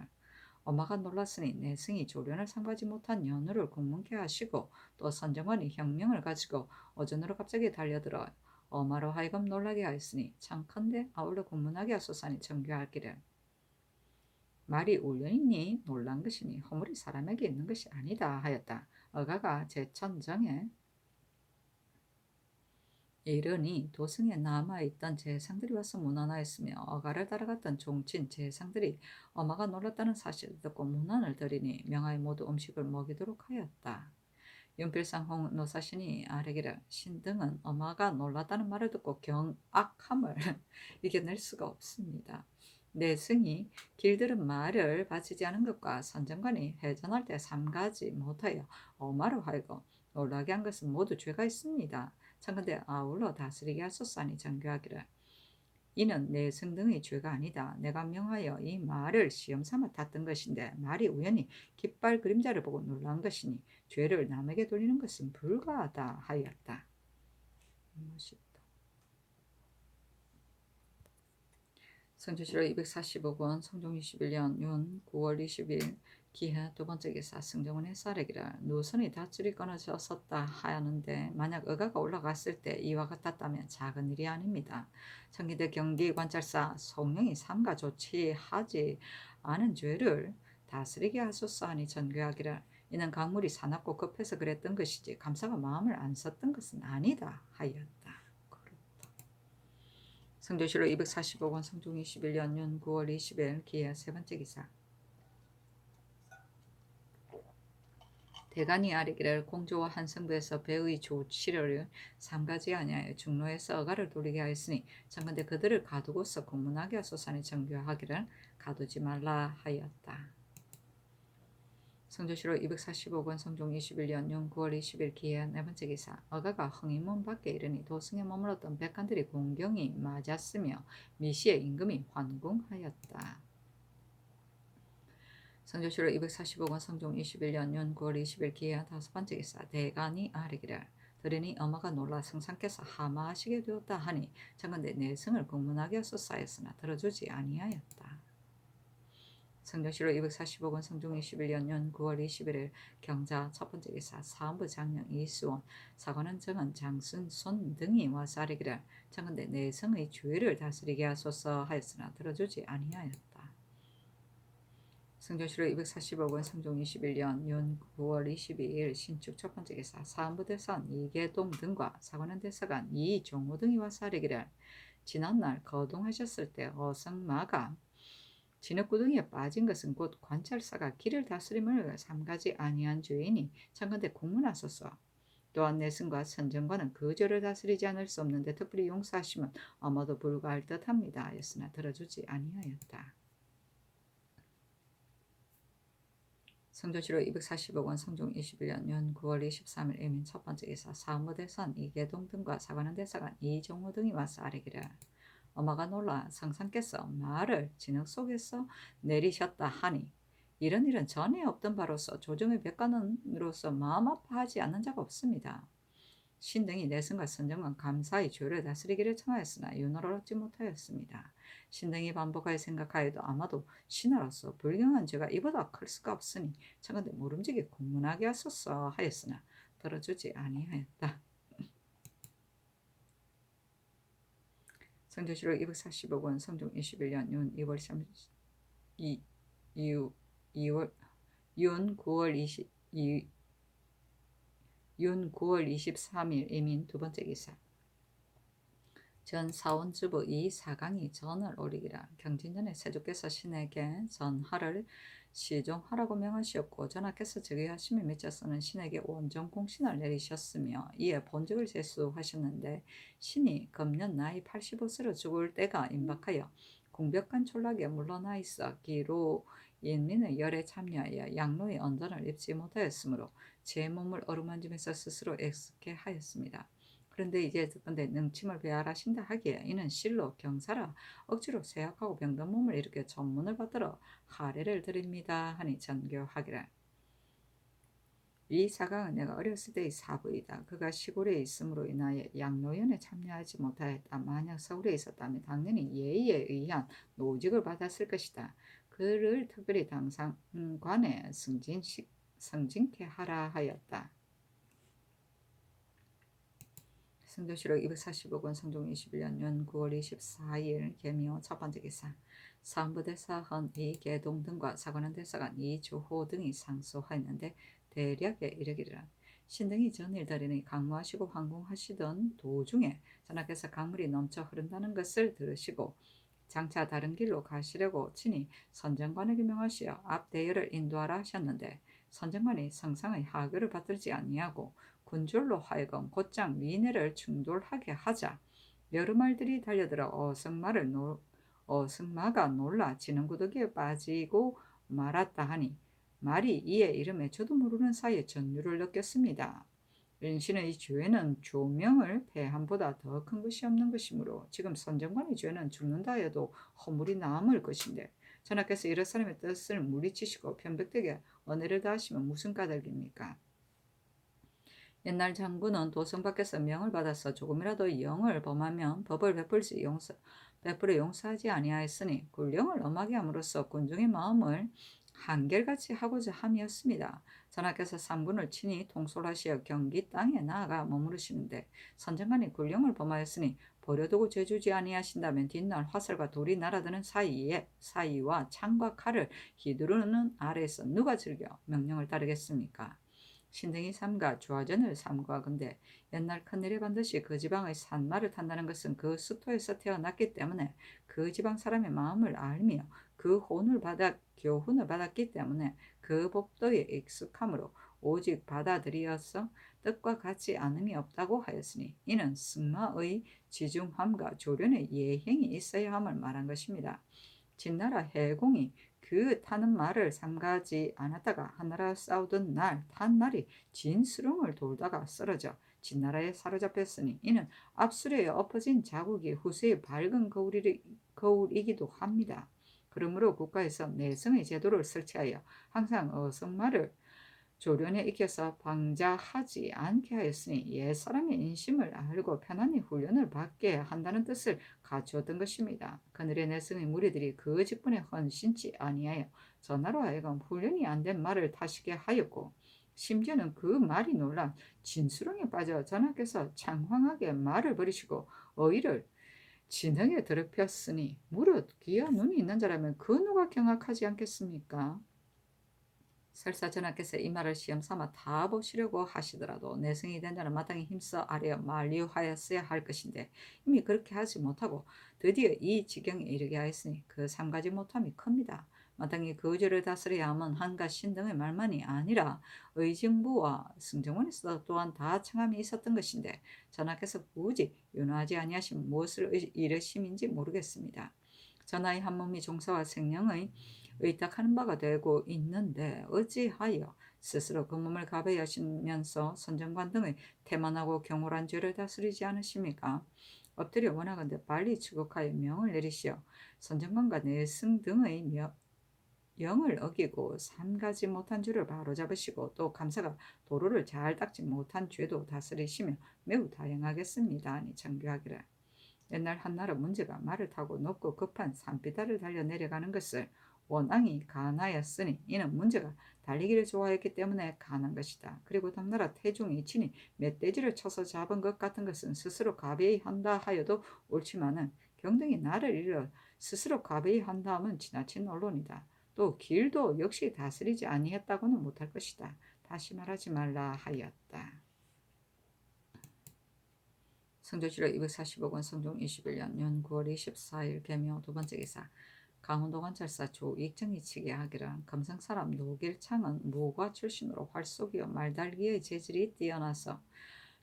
엄마가 놀랐으니 내 승이 조련을 상하지 못한 연우를 국문케 하시고 또 선정관이 혁명을 가지고 오전으로 갑자기 달려들어 엄마로 하여금 놀라게 하였으니 창컨대 아울러 국문하게 하소서니 정교하기를 말이 우연이니 놀란 것이니 허물이 사람에게 있는 것이 아니다 하였다. 어가가 제천정에 이르니 도성에 남아있던 재상들이 와서 문안하였으며 어가를 따라갔던 종친 재상들이 엄마가 놀랐다는 사실을 듣고 문안을 드리니 명하여 모두 음식을 먹이도록 하였다. 윤필상 홍노사신이 아뢰기를 신등은 엄마가 놀랐다는 말을 듣고 경악함을 이겨낼 수가 없습니다. 내승이 길들은 말을 바치지 않은 것과 선정관이 회전할 때 삼가지 못하여 엄마로 하여금 놀라게 한 것은 모두 죄가 있습니다. 청컨대 아울러 다스리게 하소서니 정교하기를 이는 내승 등의 죄가 아니다. 내가 명하여 이 말을 시험삼아 탔던 것인데 말이 우연히 깃발 그림자를 보고 놀란 것이니 죄를 남에게 돌리는 것은 불가하다 하였다. 멋있다. 성조실록 245권 성종 21년 윤 9월 20일 기해 두 번째 기사. 승정원의 사례기를 노선이 닷줄이 끊어졌었다 하였는데 만약 어가가 올라갔을 때 이와 같았다면 작은 일이 아닙니다. 청기대 경기관찰사 송영이 삼가 조치하지 않은 죄를 다스리게 하소서 하니 전교하기를 이는 강물이 사납고 급해서 그랬던 것이지 감사가 마음을 안 썼던 것은 아니다 하였다. 성조실록 245권 성종 21년 윤 9월 20일 기해 세 번째 기사. 대간이 아뢰기를 공조와 한성부에서 배의 조치를 삼가지 아니하여 중로에서 어가를 돌리게 하였으니 청컨대 그들을 가두고서 공문하게 하소서니 정교하기를 가두지 말라 하였다. 성조실록 245권 성종 21년 윤 9월 20일 기해 네 번째 기사. 어가가 흥인문 밖에 이르니 도성에 머물렀던 백관들이 공경이 맞았으며 미시의 임금이 환궁하였다. 성조실록 245권 성종 21년 윤 9월 20일 기해 다섯 번째 기사. 대간이 아뢰기를 들으니 엄마가 놀라 성상께서 하마하시게 되었다 하니 청컨대 내승을 공문하게 하소서 하였으나 들어주지 아니하였다. 성조실록 245권 성종 21년 윤 9월 21일 경자 첫 번째 기사. 사헌부 장령 이수원 사관원 정은 장순손 등이 와서 아뢰기를 청컨대 내성의 주의를 다스리게 하소서 하였으나 들어주지 아니하였다. 성조실록 245권 성종 21년 윤 9월 22일 신축 첫 번째 기사. 사헌부 대사관 이계동 등과 사관원 대사관 이종호 등이 와서 아뢰기를 지난날 거동하셨을 때 어성마가 진흙구덩이에 빠진 것은 곧 관찰사가 길을 다스림을 삼가지 아니한 죄이니 청컨대 공문하소서. 또한 내승과 선정관은 그 죄를 다스리지 않을 수 없는데 특별히 용서하시면 아마도 불가할 듯합니다 하였으나 들어주지 아니하였다. 성조실록 245권 성종 21년 윤 9월 23일 이민 첫 번째 기사. 사헌부 대사관 이계동 등과 사관원 대사관 이종호 등이 와서 아뢰기를 엄마가 놀라 성상께서 말을 진흙 속에서 내리셨다 하니 이런 일은 전에 없던 바로서 조정의 백관으로서 마음 아파하지 않는 자가 없습니다. 신등이 내승과 선정관 감사의 죄를 다스리기를 청하였으나 윤호를 얻지 못하였습니다. 신등이 반복하여 생각하여도 아마도 신하로서 불경한 죄가 이보다 클 수가 없으니 청컨대 모름지기 공문하게 하소서 하였으나 들어주지 아니하였다. 성조실록 245권 성종 21년 윤 2월 23일 이민 두 번째 기사. 전 사원주부 이 사강이 전을 오리기라. 경진전에 세조께서 신에게 전하를 시종하라고 명하시었고 전하께서 즉위하심에 미쳐서는 신에게 온전 공신을 내리셨으며 이에 본직을 제수하셨는데 신이 금년 나이 85세로 죽을 때가 임박하여 공벽한 촌락에 물러나 있어 기로 인민의 열에 참여하여 양로의 언전을 입지 못하였으므로 제 몸을 어루만지면서 스스로 애석해 하였습니다. 그런데 이제 근데 능침을 배알하신다 하기에 이는 실로 경사라 억지로 쇠약하고 병든 몸을 일으켜 전문을 받들어 하례를 드립니다 하니 전교하기를. 이 사강은 내가 어렸을 때의 사부이다. 그가 시골에 있음으로 인하여 양로연에 참여하지 못하였다. 만약 서울에 있었다면 당연히 예의에 의한 노직을 받았을 것이다. 그를 특별히 당상관에 승진케 하라 하였다. 성조실록 245권 성종 21년 년 9월 24일 계미호 첫 번째 기사 사헌부대사 헌이계동 등과 사관원 대사관 이주호 등이 상소하였는데 대략에 이르기를 신등이 전일달이니 강무하시고 항공하시던 도중에 전하께서 강물이 넘쳐 흐른다는 것을 들으시고 장차 다른 길로 가시려고 친히 선정관에게 명하시어 앞 대열을 인도하라 하셨는데 선정관이 성상의 하교를 받들지 아니하고 군졸로 하여금 곧장 미내를 충돌하게 하자 여러 말들이 달려들어 어승마가 놀라 지능구더기에 빠지고 말았다 하니 말이 이에 이름에 저도 모르는 사이에 전율을 느꼈습니다. 인신의 죄는 조명을 폐함보다 더 큰 것이 없는 것이므로 지금 선정관의 죄는 죽는다 해도 허물이 남을 것인데 전하께서 이런 사람의 뜻을 물리치시고 편백되게 언해를 다하시면 무슨 까닭입니까? 옛날 장군은 도성 밖에서 명을 받아서 조금이라도 영을 범하면 법을 베풀어 용서하지 아니하였으니 굴령을 엄하게 함으로써 군중의 마음을 한결같이 하고자 함이었습니다. 전하께서 삼군을 친히 통솔하시어 경기 땅에 나아가 머무르시는데 선정관이 굴령을 범하였으니 버려두고 죄주지 아니하신다면 뒷날 화살과 돌이 날아드는 사이와 창과 칼을 휘두르는 아래에서 누가 즐겨 명령을 따르겠습니까? 신등이 삼가 주화전을 삼가건대 옛날 큰일에 반드시 그 지방의 산마를 탄다는 것은 그 수토에서 태어났기 때문에 그 지방 사람의 마음을 알며 그 교훈을 받았기 때문에 그 법도에 익숙함으로 오직 받아들이어서 뜻과 같지 않음이 없다고 하였으니 이는 승마의 지중함과 조련의 예행이 있어야 함을 말한 것입니다. 진나라 해공이 그 타는 말을 삼가지 않았다가 한나라 싸우던 날 탄 말이 진수릉을 돌다가 쓰러져 진나라에 사로잡혔으니 이는 앞수레에 엎어진 자국이 후세의 밝은 거울이기도 합니다. 그러므로 국가에서 내성의 제도를 설치하여 항상 어성말을 조련에 익혀서 방자하지 않게 하였으니 옛사람의 인심을 알고 편안히 훈련을 받게 한다는 뜻을 갖추었던 것입니다. 그늘의 내성의 무리들이 그 직분에 헌신치 아니하여 전하로 하여금 훈련이 안 된 말을 타시게 하였고 심지어는 그 말이 놀라 진수렁에 빠져 전하께서 장황하게 말을 버리시고 어이를 진흙에 더럽혔으니 무릇 귀와 눈이 있는 자라면 그 누가 경악하지 않겠습니까? 설사 전하께서 이 말을 시험삼아 다 보시려고 하시더라도 내성이 된 자는 마땅히 힘써 아뢰어 만류하였어야 할 것인데 이미 그렇게 하지 못하고 드디어 이 지경에 이르게 하였으니 그 삼가지 못함이 큽니다. 마땅히 그 죄를 다스려야 함은 한가 신등의 말만이 아니라 의정부와 승정원에서 또한 다 청함이 있었던 것인데 전하께서 굳이 윤화하지 아니하시면 무엇을 이르심인지 모르겠습니다. 전하의 한 몸이 종사와 생명의 의탁하는 바가 되고 있는데 어찌하여 스스로 그 몸을 가베하시면서 선정관 등의 태만하고 경홀한 죄를 다스리지 않으십니까? 엎드려 원하건대 빨리 추국하여 명을 내리시어 선정관과 내승 등의 영을 어기고 삼가지 못한 죄를 바로잡으시고 또 감사가 도로를 잘 닦지 못한 죄도 다스리시며 매우 다양하겠습니다. 아니 정교하기를. 옛날 한나라 문제가 말을 타고 높고 급한 산비탈을 달려 내려가는 것을 원앙이 가나였으니 이는 문제가 달리기를 좋아했기 때문에 가난 것이다. 그리고 당나라 태종이 친히 멧돼지를 쳐서 잡은 것 같은 것은 스스로 가베이 한다 하여도 옳지만은 경등이 나를 잃어 스스로 가베이 한다 하면 지나친 언론이다. 또 길도 역시 다스리지 아니했다고는 못할 것이다. 다시 말하지 말라 하였다. 성조실록 240억 원 성종 21년 년 9월 24일 개묘 두 번째 기사. 강원도 관찰사 조익정이 치게하기를 금성사람 노길창은 무과 출신으로 활쏘기와 말달기의 재질이 뛰어나서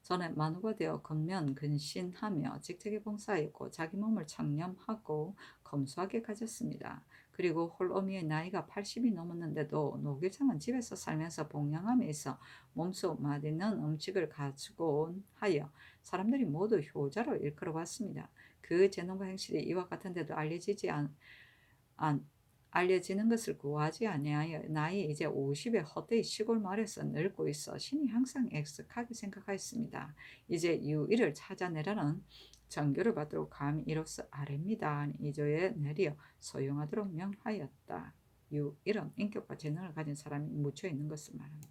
전에 만우가 되어 근면 근신하며 직책에 봉사하였고 자기 몸을 청렴하고 검소하게 가졌습니다. 그리고 홀어미의 나이가 80이 넘었는데도 노길창은 집에서 살면서 봉양함에 있어 몸소 맛있는 음식을 가지고 하여 사람들이 모두 효자로 일컬어봤습니다. 그 재능과 행실이 이와 같은데도 알려지는 것을 구하지 아니하여 나이 이제 50에 헛되이 시골 마을에서 늙고 있어 신이 항상 애석하게 생각하였습니다. 이제 유일을 찾아내라는 전교를 받도록 감히 이로써 아뢰입니다. 이조에 내리어 소용하도록 명하였다. 유일은 인격과 재능을 가진 사람이 묻혀 있는 것을 말한다.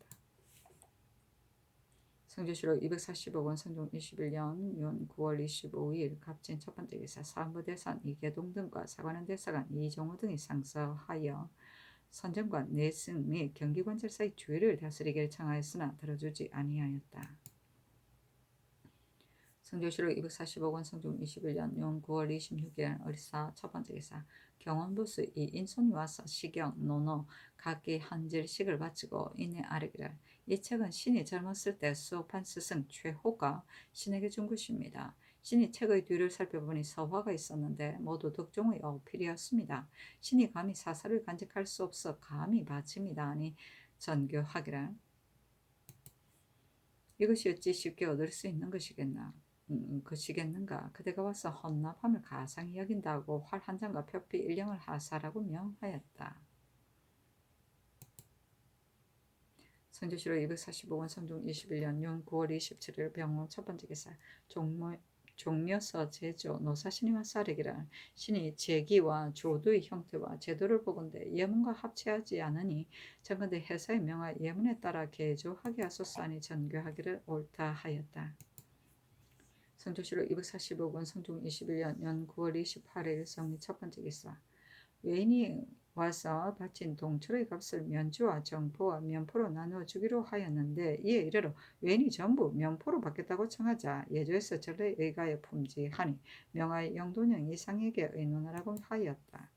성조실록 240억 원 성종 21년 윤 9월 25일 갑진 첫 번째 기사. 사무대산 이계동 등과 사관원 대사관 이종호 등이 상서하여 선정관 내승 및 경기관찰사의 주의를 다스리기를 청하였으나 들어주지 아니하였다. 성조실록 240억 원 성종 21년 윤 9월 26일 을사 첫 번째 기사. 경원부수 이인손이 와서 시경, 노노, 각기 한질식을 바치고 이내 아뢰기를 이 책은 신이 젊었을 때 수업한 스승 최호가 신에게 준 것입니다. 신이 책의 뒤를 살펴보니 서화가 있었는데 모두 덕종의 어필이었습니다. 신이 감히 사설을 간직할 수 없어 감히 바칩니다. 아니 전교하기를 이것이 어찌 쉽게 얻을 수 있는 것이겠는가. 그대가 와서 헌납함을 가상히 여긴다고 활 한 장과 표피 1령을 하사라고 명하였다. 성조실록 245원 성종 21년 윤 9월 27일 병호 첫 번째 기사. 종묘서 제조 노사신이 와서 아뢰기를 신이 제기와 조도의 형태와 제도를 보건대 예문과 합치하지 않으니 정건대 회사의 명하 예문에 따라 개조하게 하소서 하니 전교하기를 옳다 하였다. 성조실록 245권 성종 21년 연 9월 28일 성리 첫 번째 기사. 외인이 와서 바친 동철의 값을 면주와 정포와 면포로 나누어 주기로 하였는데 이에 이르러 외인이 전부 면포로 받겠다고 청하자 예조에서 전례에 의가에 품지하니 명하의 영도령 이상에게 의논하라고 하였다.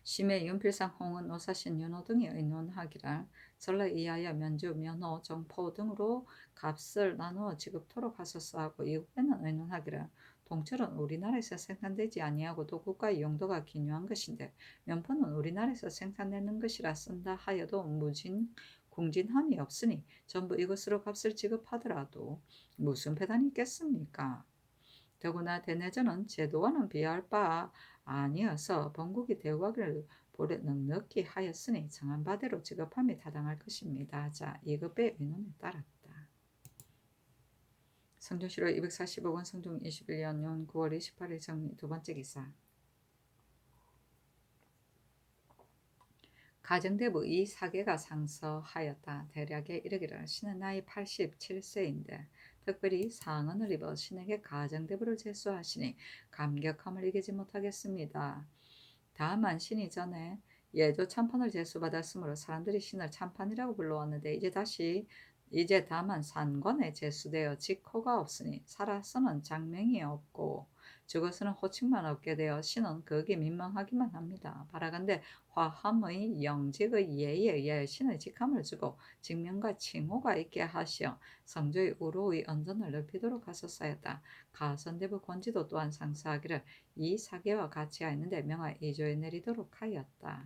심의 윤필상 홍은 노사신 윤호 등이 의논하기를 전례에 의하여 면주, 면호, 정포 등으로 값을 나누어 지급토록 하소서 하고 이후에는 의논하기를 동철은 우리나라에서 생산되지 아니하고도 국가의 용도가 기묘한 것인데 면포는 우리나라에서 생산되는 것이라 쓴다 하여도 궁진함이 없으니 전부 이것으로 값을 지급하더라도 무슨 배단이 있겠습니까? 더구나 대내전은 제도와는 비할 바 아니어서 본국이 대우하기를 보려 넉넉히 하였으니 정한 바대로 지급함이 타당할 것입니다. 자, 2급의 의논에 따랐다. 성종실록 240억 원 성종 21년 년 9월 28일 정리 두 번째 기사. 가정대부 이 사계가 상서하였다. 대략에 이르기를 신은 나이 87세인데 특별히 상언을 입어 신에게 가정대부를 제수하시니 감격함을 이기지 못하겠습니다. 다만 신이 전에 예조 참판을 제수받았으므로 사람들이 신을 참판이라고 불러왔는데 이제 다만 산관에 제수되어 직호가 없으니 살아서는 장명이 없고 죽어서는 호칭만 얻게 되어 신은 거기에 민망하기만 합니다. 바라건대 화함의 영직의 예에 의하여 신의 직함을 주고 직명과 칭호가 있게 하시어 성조의 우로의 언전을 넓히도록 하소서하였다. 가선대부 권지도 또한 상사하기를 이 사계와 같이 하였는데 명하 이조에 내리도록 하였다.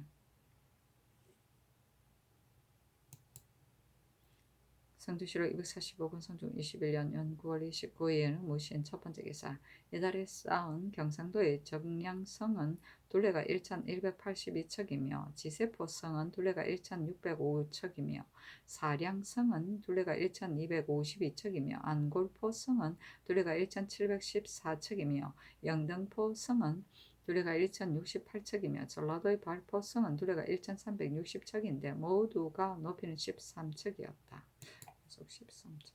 성조실록 245권 성종 21년 연 9월 29일 무신 첫 번째 기사. 이달에 쌓은 경상도의 정량성은 둘레가 1,182척이며 지세포성은 둘레가 1,605척이며 사량성은 둘레가 1,252척이며 안골포성은 둘레가 1,714척이며 영등포성은 둘레가 1,068척이며 전라도의 발포성은 둘레가 1,360척인데 모두가 높이는 13척이었다. 13척.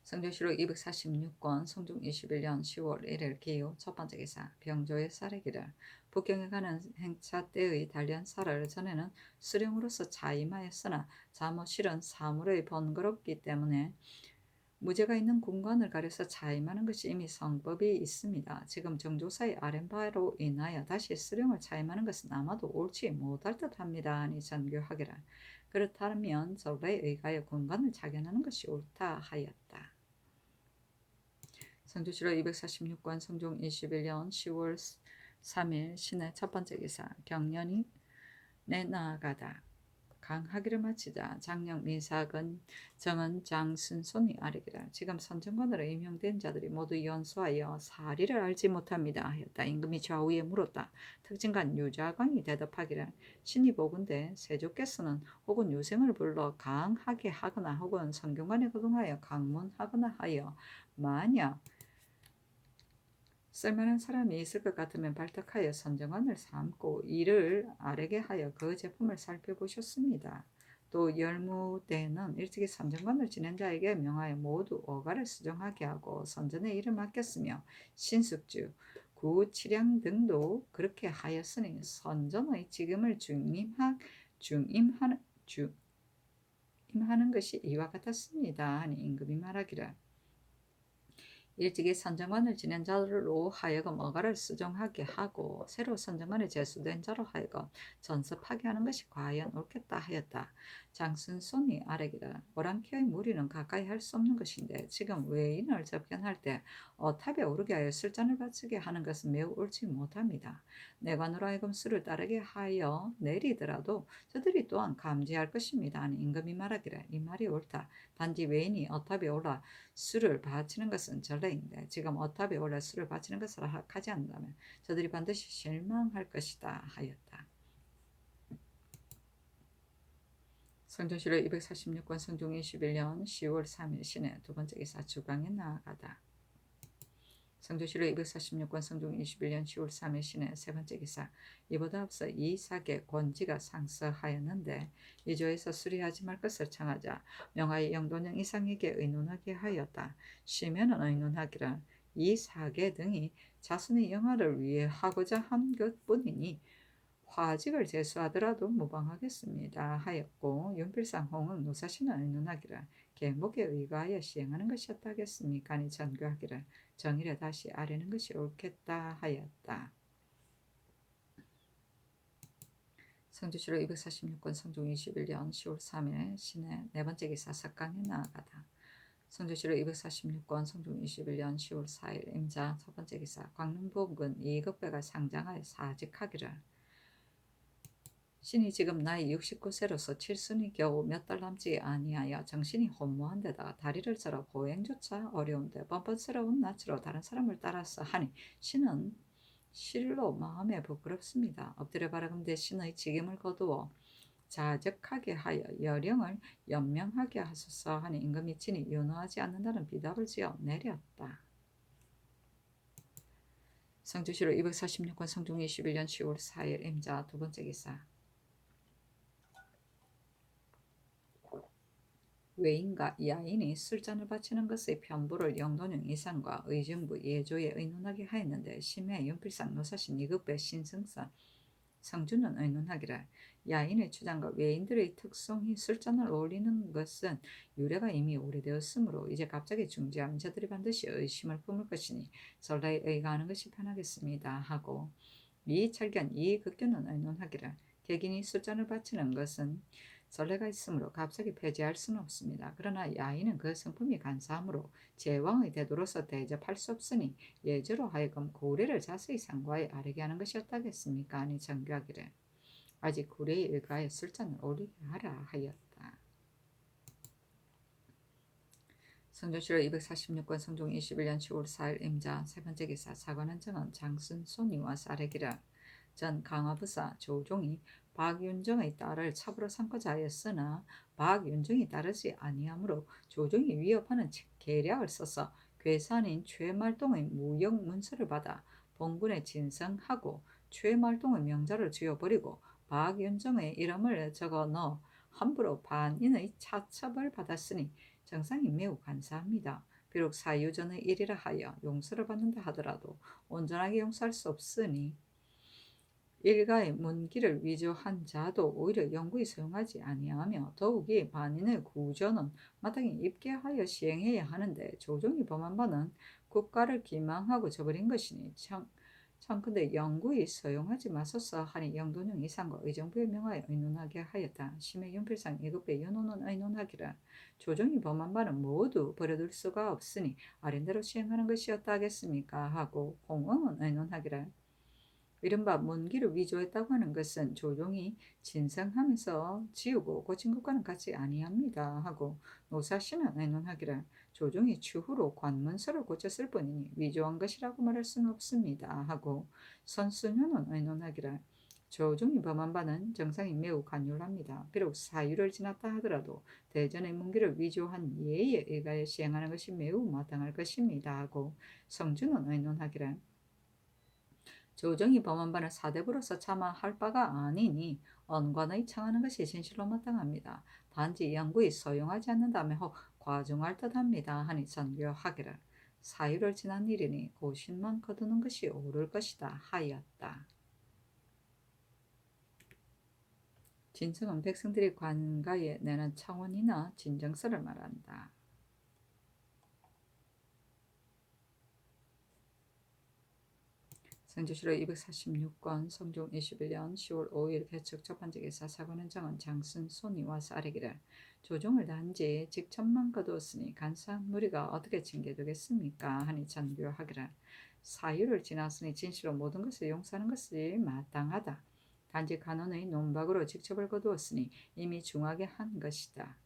성조실록 246권 성종 21년 10월 1일 기호 첫 번째 기사. 병조의 사례기를 북경에 가는 행차 때의 단련사를 전에는 수령으로서 자임하였으나 잘못 실은 사물의 번거롭기 때문에 무죄가 있는 공간을 가려서 차임하는 것이 이미 성법이 있습니다. 지금 정조사의 아랫바로 인하여 다시 수령을 차임하는 것은 아마도 옳지 못할 듯합니다. 아니 전교하기라. 그렇다면 전례에 의하여 공간을 작용하는 것이 옳다 하였다. 성조실록 246권 성종 21년 10월 3일 신의 첫 번째 기사 경련이 내나가다. 강하기를 마치자 장령 민사근 정은 장순손이 아뢰기라. 지금 선정관으로 임명된 자들이 모두 연수하여 사리를 알지 못합니다 하였다. 임금이 좌우에 물었다. 특징관 유자광이 대답하기를 신이 보건대 세조께서는 혹은 유생을 불러 강하게 하거나 혹은 성균관에 거동하여 강문하거나 하여 만약 쓸만한 사람이 있을 것 같으면 발탁하여 선정관을 삼고 이를 아래게 하여 그 제품을 살펴보셨습니다. 또 열무대는 일찍이 선정관을 지낸 자에게 명하여 모두 어가를 수정하게 하고 선전의 일을 맡겼으며 신숙주, 구치량 등도 그렇게 하였으니 선전의 직임을 중임하는 것이 이와 같았습니다. 하니 임금이 말하기를 일찍이 선정관을 지낸 자로 하여금 어가를 수정하게 하고 새로 선정관에 제수된 자로 하여금 전습하게 하는 것이 과연 옳겠다 하였다. 장순손이 아뢰기를 오랑캐의 무리는 가까이 할 수 없는 것인데 지금 외인을 접견할 때 어탑에 오르게 하여 술잔을 바치게 하는 것은 매우 옳지 못합니다. 내관으로 하여금 술을 따르게 하여 내리더라도 저들이 또한 감지할 것입니다. 하니 임금이 말하기를 이 말이 옳다. 단지 외인이 어탑에 올라 술을 바치는 것은 전례인데 지금 어탑에 올라 술을 바치는 것을 하지 않는다면 저들이 반드시 실망할 것이다 하였다. 성종실록 246권 성종 21년 10월 3일 신의 두 번째 기사 주강에 나아가다. 성조실록 246권 성종 21년 10월 3일 신의 세 번째 기사 이보다 앞서 이삭의 권지가 상서하였는데 이조에서 수리하지 말 것을 청하자 명하여 영도령 이상에게 의논하게 하였다. 시면은 의논하기를 이삭의 등이 자손의 영화를 위해 하고자 한 것뿐이니 화직을 제수하더라도 무방하겠습니다 하였고 윤필상 홍은 노사신은 의논하기를 계목에 의거하여 시행하는 것이었다 하겠습니까? 아니 전교하기를 정일에 다시 아뢰는 것이 옳겠다 하였다. 성주실록 246권 성종 21년 10월 3일 신의 네 번째 기사 석강에 나아가다. 성주실록 246권 성종 21년 10월 4일 임자 첫 번째 기사 광릉복은 이급배가 상장하여 사직하기를 신이 지금 나이 69세로서 칠순이 겨우 몇 달 남지 아니하여 정신이 혼모한 데다가 다리를 절어 보행조차 어려운데 뻔뻔스러운 낯으로 다른 사람을 따라서 하니 신은 실로 마음에 부끄럽습니다. 엎드려 바라건대 신의 직임을 거두어 자적하게 하여 여령을 연명하게 하소서 하니 임금이 친히 윤호하지 않는다는 비답을 지어 내렸다. 성주시로 246권 성종 21년 10월 4일 임자 두 번째 기사 외인과 야인이 술잔을 바치는 것의 편부를 영도령 이상과 의정부 예조에 의논하게 하였는데 심해 윤필상 노사신 이급배 신승선 성주는 의논하기를 야인의 주장과 외인들의 특성이 술잔을 어울리는 것은 유래가 이미 오래되었으므로 이제 갑자기 중지하면 저들이 반드시 의심을 품을 것이니 전례에 의거하는 것이 편하겠습니다 하고 이철견 이극견은 의논하기를 객인이 술잔을 바치는 것은 전례가 있으므로 갑자기 폐지할 수는 없습니다. 그러나 야인은 그 성품이 간사하므로 제왕의 대도로서 대접할 수 없으니 예조로 하여금 고래를 자세히 상고하여 아뢰게 하는 것이었다겠습니까? 아니 정교하기를 아직 고래의 일가에 술잔을 올리게 하라 하였다. 성조실록 246권 성종 21년 10월 4일 임자 세 번째 기사 사관한 정은 장순손이와 사례기를 전 강화부사 조종이 박윤정의 딸을 첩으로 삼고자 하였으나 박윤정이 따르지 아니하므로 조종이 위협하는 계략을 써서 괴산인 최말동의 무역 문서를 받아 본군에 진성하고 최말동의 명자를 쥐어버리고 박윤정의 이름을 적어 넣어 함부로 반인의 차첩을 받았으니 정상이 매우 간사합니다. 비록 사유전의 일이라 하여 용서를 받는다 하더라도 온전하게 용서할 수 없으니 일가의 문기를 위조한 자도 오히려 영구히 사용하지 아니하며 더욱이 반인의 구조는 마땅히 입계하여 시행해야 하는데 조정이 범한 바는 국가를 기망하고 저버린 것이니 청컨대 영구히 사용하지 마소서 하니 영도령 이상과 의정부에 명하여 의논하게 하였다. 심의 윤필상 2급의 윤호는 의논하기를 조정이 범한 바는 모두 버려둘 수가 없으니 아랜대로 시행하는 것이었다 하겠습니까 하고 공응은 의논하기를 이른바 문기를 위조했다고 하는 것은 조종이 진상하면서 지우고 고친 것과는 같지 아니합니다 하고 노사시는 의논하기를 조종이 추후로 관문서를 고쳤을 뿐이니 위조한 것이라고 말할 수는 없습니다 하고 선순효는 의논하기를 조종이 범한 바는 정상이 매우 간율합니다. 비록 사유를 지났다 하더라도 대전의 문기를 위조한 예에 의하여 시행하는 것이 매우 마땅할 것입니다 하고 성준은 의논하기를 조정이 범한 바는 사대부로서 차마 할 바가 아니니 언관의 청하는 것이 진실로 마땅합니다. 단지 영구히 소용하지 않는다면 혹 과중할 듯합니다. 하니 전교하기를 사유를 지난 일이니 고신만 거두는 것이 옳을 것이다 하였다. 진성은 백성들이 관가에 내는 청원이나 진정서를 말한다. 성조실록 246권 성종 21년 10월 5일 개축 첫번째 기사 사관원장은 장순 손이 와서 아뢰기를 조종을 단지 직천만 거두었으니 간사한 무리가 어떻게 징계되겠습니까 하니 전교하기를 사유를 지났으니 진실로 모든 것을 용서하는 것이 마땅하다. 단지 간원의 논박으로 직첩을 거두었으니 이미 중하게 한 것이다.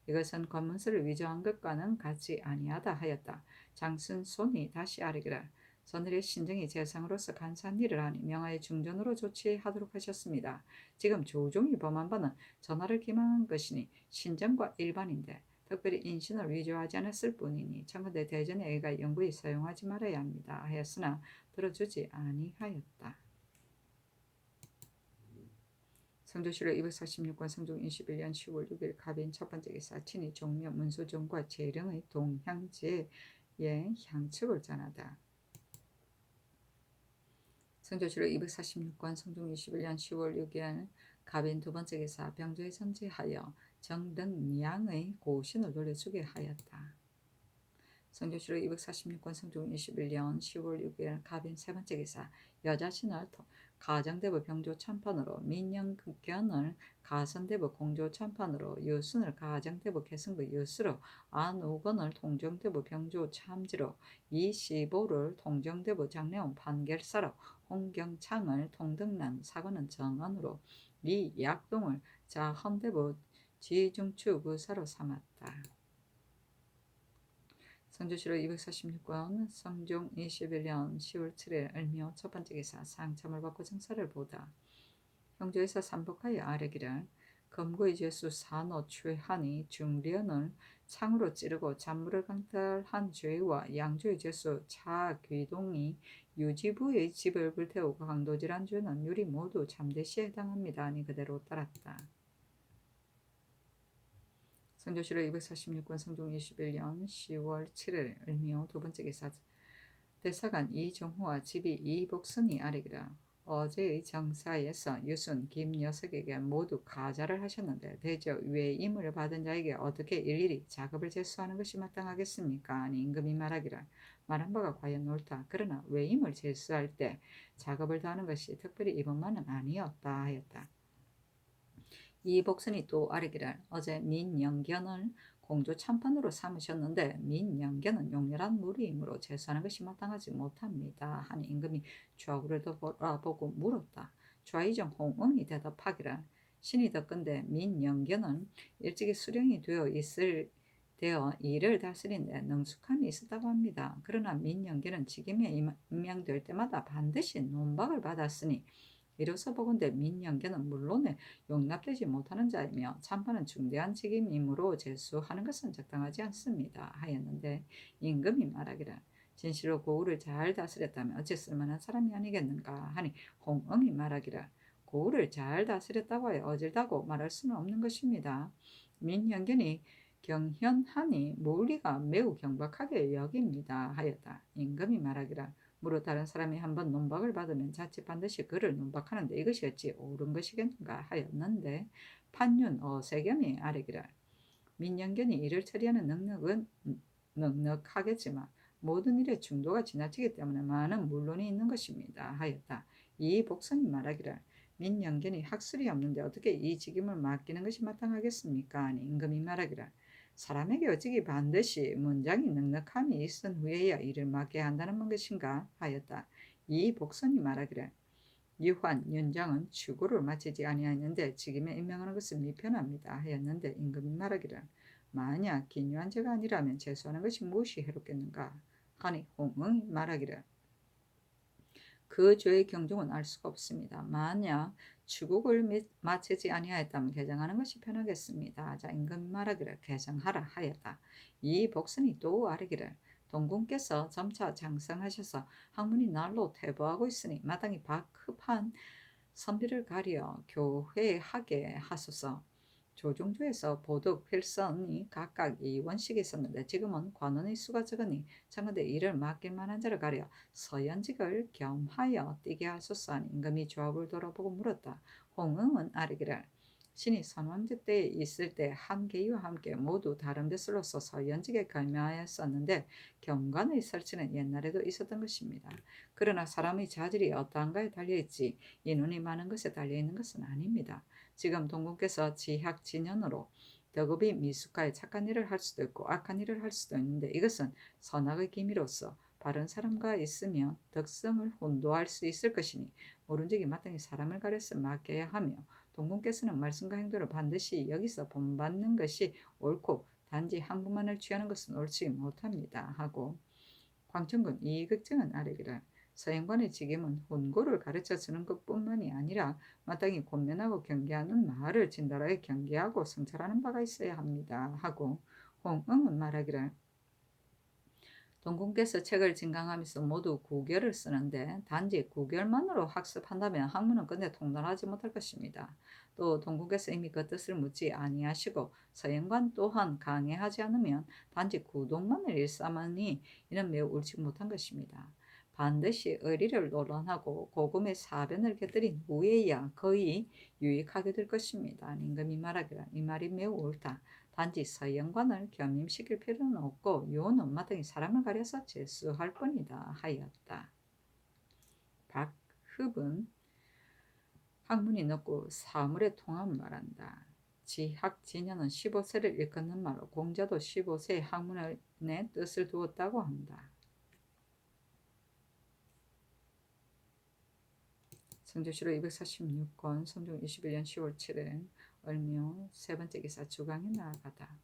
이것은 관문서를 위조한 것과는 같지 아니하다 하였다. 장순 손이 다시 아뢰기를 선늘의 신정이 재상으로서 간사한 일을 하니 명하의 중전으로 조치하도록 하셨습니다. 지금 조종이 범한 바는 전하를 기망한 것이니 신정과 일반인데 특별히 인신을 위조하지 않았을 뿐이니 청와대 대전에 의가 영구히 사용하지 말아야 합니다. 하였으나 들어주지 아니하였다. 성조실록 246권 성종 21년 10월 6일 갑인 첫번째 기사 친히 종묘 문소종과 재령의 동향제의 향측을 전하다. 성조실록 246권 성종 21년 10월 6일 갑인 두번째 기사 병조에 선지하여 정등량의 고신을 돌려주게 하였다. 성조실록 246권 성종 21년 10월 6일 갑인 세번째 기사 여자신을 가정대부 병조 참판으로 민영견을 가선대부 공조 참판으로 유순을 가정대부 개성부 유수로 안우건을 통정대부 병조 참지로 이시보를 통정대부 장례원 판결사로 홍경창을 통등란 사관원 정원으로 이약동을 자헌대부 지중추 부사로 삼았다. 성조실록 246권 성종 21년 10월 7일 을묘 첫번째 기사 상참을 받고 정사를 보다. 형조에서 삼복하여 아뢰기를 검거의 죄수 산호 최한이 중련을 창으로 찌르고 잔물을 강탈한 죄와 양조의 죄수 차귀동이 유지부의 집을 불태우고 강도질한 죄는 유리 모두 잠대시에 해당합니다. 하니 그대로 따랐다. 성조실록 246권 성종 21년 10월 7일 을묘 두번째 기사 대사관 이종호와 집이 이복순이 아뢰기라 어제의 정사에서 유순, 김 녀석에게 모두 가자를 하셨는데 대저 외임을 받은 자에게 어떻게 일일이 작업을 제수하는 것이 마땅하겠습니까? 아니 임금이 말하기를 말한 바가 과연 옳다. 그러나 외임을 제수할 때 작업을 다하는 것이 특별히 이번만은 아니었다 하였다. 이복순이 또 아뢰기를 어제 민영견을 공조 참판으로 삼으셨는데 민영견은 용렬한 무리이므로 제수하는 것이 마땅하지 못합니다. 하니 임금이 좌우를 돌아보고 물었다. 좌의정 홍응이 대답하기를 신이 덕건대 민영견은 일찍이 수령이 되어 일을 다스리는데 능숙함이 있었다고 합니다. 그러나 민영견은 직임에 임명될 때마다 반드시 논박을 받았으니 이로써 보건대 민영견은 물론에 용납되지 못하는 자이며 참판은 중대한 책임이므로 제수하는 것은 적당하지 않습니다. 하였는데 임금이 말하기를 진실로 고을을 잘 다스렸다면 어찌 쓸만한 사람이 아니겠는가 하니 홍응이 말하기를 고을을 잘 다스렸다고 하여 어질다고 말할 수는 없는 것입니다. 민영견이 경현하니 물리가 매우 경박하게 여깁니다. 하였다. 임금이 말하기를 무릇 다른 사람이 한번 논박을 받으면 자칫 반드시 그를 논박하는데 이것이 어찌 옳은 것이겠는가 하였는데 판윤 어세겸이 아뢰기를 민영견이 일을 처리하는 능력은 넉넉하겠지만 모든 일의 중도가 지나치기 때문에 많은 물론이 있는 것입니다 하였다. 이 복선이 말하기를 민영견이 학술이 없는데 어떻게 이 직임을 맡기는 것이 마땅하겠습니까? 아니 임금이 말하기를 사람에게 어찌기 반드시 문장이 넉넉함이 있은 후에야 일을 맡게 한다는 것인가 하였다. 이 복선이 말하기를 유환 윤장은 추구를 마치지 아니하였는데 직임에 임명하는 것은 미편합니다 하였는데 임금이 말하기를 만약 기묘한 죄가 아니라면 재수하는 것이 무엇이 해롭겠는가 하니 홍응이 말하기를 그 죄의 경중은 알 수가 없습니다. 만약 추국을 마치지 아니하였다면 개정하는 것이 편하겠습니다. 자 임금이 말하기를 개정하라 하였다. 이 복선이 또 아뢰기를 동궁께서 점차 장성하셔서 학문이 날로 퇴보하고 있으니 마땅히 박흡한 선비를 가려 교회하게 하소서. 조중조에서 보덕, 필선이 각각 2원씩 있었는데 지금은 관원의 수가 적으니 청컨대 이를 맡길 만한 자를 가려 서연직을 겸하여 띠게 하소서 하니 임금이 조합을 돌아보고 물었다. 홍응은 아뢰기를 신이 선왕제 때에 있을 때 한계와 함께 모두 다른 데서로서 서연직에 겸하였었는데 경관의 설치는 옛날에도 있었던 것입니다. 그러나 사람의 자질이 어떠한가에 달려있지 이 눈이 많은 것에 달려있는 것은 아닙니다. 지금 동궁께서 지학진연으로 덕업이 미숙하여 착한 일을 할 수도 있고 악한 일을 할 수도 있는데 이것은 선악의 기미로서 바른 사람과 있으면 덕성을 혼도할 수 있을 것이니 모른적이 마땅히 사람을 가려서 맡겨야 하며 동궁께서는 말씀과 행동을 반드시 여기서 본받는 것이 옳고 단지 항구만을 취하는 것은 옳지 못합니다 하고 광천군 이극증은 아뢰기를 서행관의 직임은 혼고를 가르쳐 주는 것뿐만이 아니라 마땅히 권면하고 경계하는 말을 진달하여 경계하고 성찰하는 바가 있어야 합니다 하고 홍응은 말하기를 동궁께서 책을 진강하면서 모두 구결을 쓰는데 단지 구결만으로 학습한다면 학문은 끝내 통달하지 못할 것입니다. 또 동궁께서 이미 그 뜻을 묻지 아니하시고 서연관 또한 강해하지 않으면 단지 구독만을 일삼으니 이는 매우 옳지 못한 것입니다. 반드시 의리를 논란하고 고금의 사변을 곁들인 후에야 거의 유익하게 될 것입니다. 임금이 말하기를 이 말이 매우 옳다. 단지 서연관을 겸임시킬 필요는 없고 요는 마땅히 사람을 가려서 제수할 뿐이다 하였다. 박흡은 학문이 높고 사물의 통함을 말한다. 지학진여는 15세를 일컫는 말로 공자도 15세의 학문의 뜻을 두었다고 한다. 성조실록 246권 성종 21년 10월 7일 을묘 세 번째 기사 주강에 나아가다.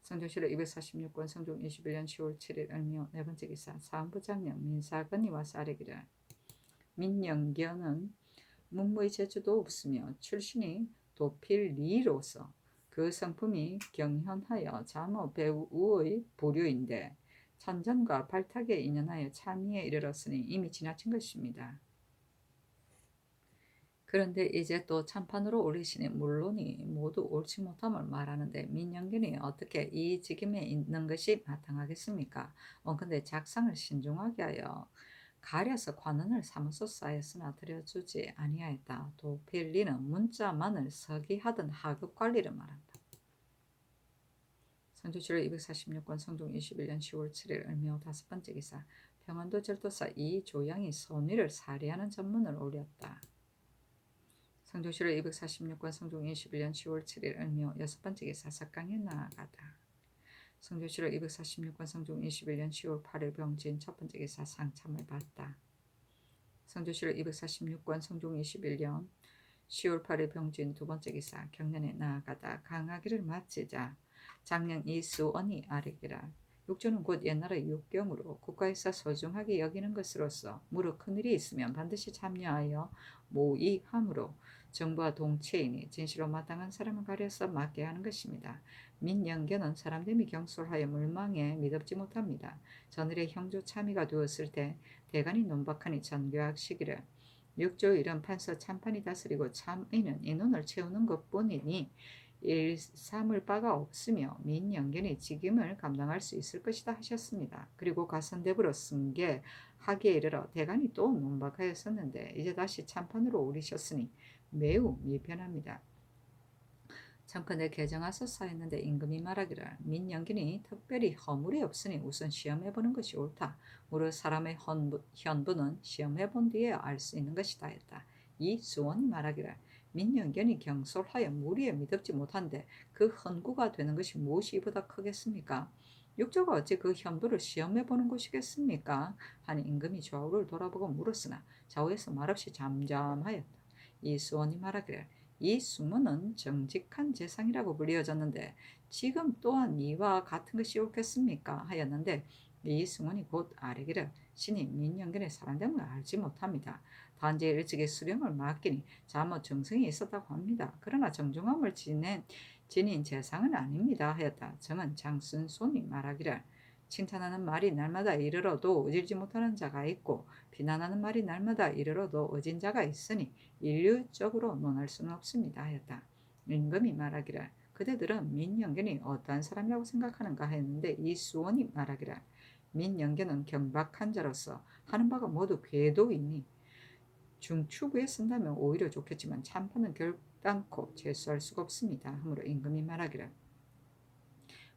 성종실록 246권 성종 21년 10월 7일 을묘 네 번째 기사 사헌부장령 민사건이 와서 아뢰기를 민영견은 문무의 재주도 없으며 출신이 도필리로서 그 성품이 경현하여 자모 배우의 부류인데 천전과 발탁에 인연하여 참의에 이르렀으니 이미 지나친 것입니다. 그런데 이제 또 참판으로 올리시니 물론이 모두 옳지 못함을 말하는데 민영균이 어떻게 이 직임에 있는 것이 마땅하겠습니까? 근데 작상을 신중하게 하여 가려서 관원을 사무소 쌓였으나 들여주지 아니하였다. 도필리는 문자만을 서기하던 하급 관리를 말한다. 성조실록 246권 성종 21년 10월 7일 을묘 다섯 번째 기사 평안도 절도사 이조양이 손위를 살해하는 전문을 올렸다. 성조실록 246권 성종 21년 10월 7일 을묘 여섯 번째 기사 석강에 나아가다. 성조실록 246권 성종 21년 10월 8일 병진 첫 번째 기사 상참을 받다. 성조실록 246권 성종 21년 10월 8일 병진 두 번째 기사 경련에 나아가다 강하기를 마치자 장령 이수언이 아뢰기라 육조는 곧 옛날의 육경으로 국가에서 소중하게 여기는 것으로서 무릇 큰일이 있으면 반드시 참여하여 모의함으로 정부와 동체인이 진실로 마땅한 사람을 가려서 맡게 하는 것입니다. 민영견은 사람됨이 경솔하여 물망에 미덥지 못합니다. 전일의 형조 참의가 되었을 때 대간이 논박하니 전교학 시기를 육조 일은 판서 참판이 다스리고 참의는 인원을 채우는 것뿐이니 일삼을 바가 없으며 민영견이 직임을 감당할 수 있을 것이다 하셨습니다. 그리고 가선대부로 승계 하기에 이르러 대간이 또 논박하였었는데 이제 다시 참판으로 오르셨으니 매우 미편합니다. 청컨대 개정하소서했는데 임금이 말하기를 민영균이 특별히 허물이 없으니 우선 시험해보는 것이 옳다. 무릇 사람의 현부는 시험해본 뒤에 알 수 있는 것이다 했다. 이 수원이 말하기를 민영견이 경솔하여 무리에 미덥지 못한데 그 헌구가 되는 것이 무엇이 이보다 크겠습니까? 육조가 어찌 그 현부를 시험해보는 것이겠습니까? 하니 임금이 좌우를 돌아보고 물었으나 좌우에서 말없이 잠잠하였다. 이 수원이 말하기를 이 수문은 정직한 재상이라고 불리어졌는데 지금 또한 이와 같은 것이 옳겠습니까? 하였는데 이 수문이 곧 아뢰기를 신이 민영견의 사랑됨을 알지 못합니다. 단지 일찍이 수령을 맡기니 잘못 정성이 있었다고 합니다. 그러나 정중함을 지닌 재상은 아닙니다. 하였다. 정은 장순손이 말하기를 칭찬하는 말이 날마다 이르러도 어질지 못하는 자가 있고 비난하는 말이 날마다 이르러도 어진 자가 있으니 인류적으로 논할 수는 없습니다. 하였다. 임금이 말하기를 그대들은 민영견이 어떠한 사람이라고 생각하는가 했는데 이 수원이 말하기를 민영견은 경박한 자로서 하는 바가 모두 궤도이니 중추부에 쓴다면 오히려 좋겠지만 참판은 결단코 재수할 수가 없습니다. 하므로 임금이 말하기를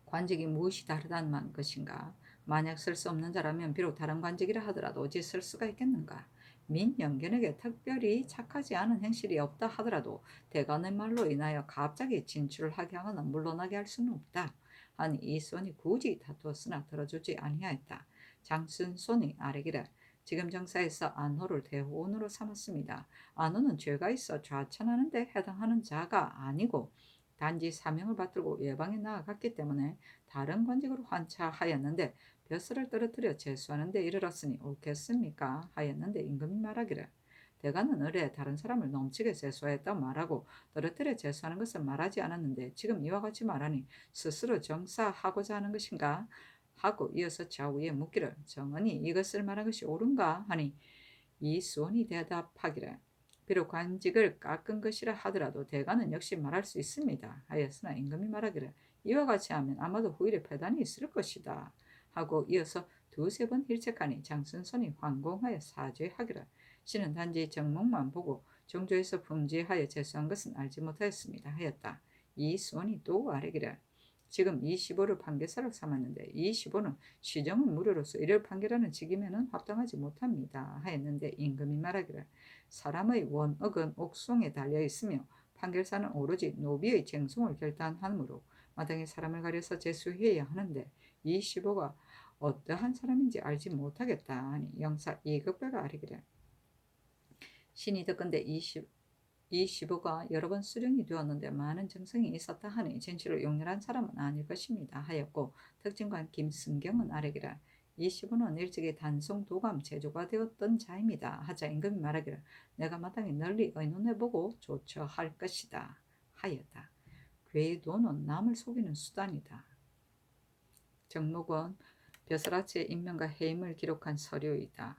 관직이 무엇이 다르다는 것인가? 만약 쓸 수 없는 자라면 비록 다른 관직이라 하더라도 어찌 쓸 수가 있겠는가? 민영견에게 특별히 착하지 않은 행실이 없다 하더라도 대간의 말로 인하여 갑자기 진출을 하게 하거나 물러나게 할 수는 없다. 하니 이 손이 굳이 다투었으나 들어주지 아니하였다. 장순손이 아뢰기를 지금 정사에서 안호를 대호원으로 삼았습니다. 안호는 죄가 있어 좌천하는 데 해당하는 자가 아니고 단지 사명을 받들고 예방에 나아갔기 때문에 다른 관직으로 환차하였는데 벼슬을 떨어뜨려 재수하는 데 이르렀으니 옳겠습니까? 하였는데 임금이 말하기를 대가는 을에 다른 사람을 넘치게 재수하였다고 말하고 떨어뜨려 재수하는 것을 말하지 않았는데 지금 이와 같이 말하니 스스로 정사하고자 하는 것인가? 하고 이어서 좌우에 묻기를 정언이 이것을 말한 것이 옳은가? 하니 이 수원이 대답하기를 비록 관직을 깎은 것이라 하더라도 대가는 역시 말할 수 있습니다. 하였으나 임금이 말하기를 이와 같이 하면 아마도 후일에 패단이 있을 것이다. 하고 이어서 두세 번 힐책하니 장순손이 황공하여 사죄하기를 신은 단지 정목만 보고 정조에서 품지하여 재수한 것은 알지 못하였습니다. 하였다. 이 수원이 또 아뢰기를 지금 이 15를 판결사를 삼았는데 이 15는 시정은 무료로서 이를 판결하는 직임에는 합당하지 못합니다. 하였는데 임금이 말하기를 사람의 원억은 옥송에 달려 있으며 판결사는 오로지 노비의 쟁송을 결단하므로 마땅히 사람을 가려서 제수해야 하는데 이 15가 어떠한 사람인지 알지 못하겠다 하니 영사 이극배가 아뢰기를 신이 듣건대 이 15가 여러 번 수령이 되었는데 많은 정성이 있었다 하니 진실로 용렬한 사람은 아닐 것입니다. 하였고 특징관 김승경은 아뢰기를 이 15는 일찍이 단송 도감 제조가 되었던 자입니다. 하자 임금이 말하기를 내가 마땅히 널리 의논해보고 조처할 것이다. 하였다. 궤도는 남을 속이는 수단이다. 정록은 벼슬아치의 인명과 해임을 기록한 서류이다.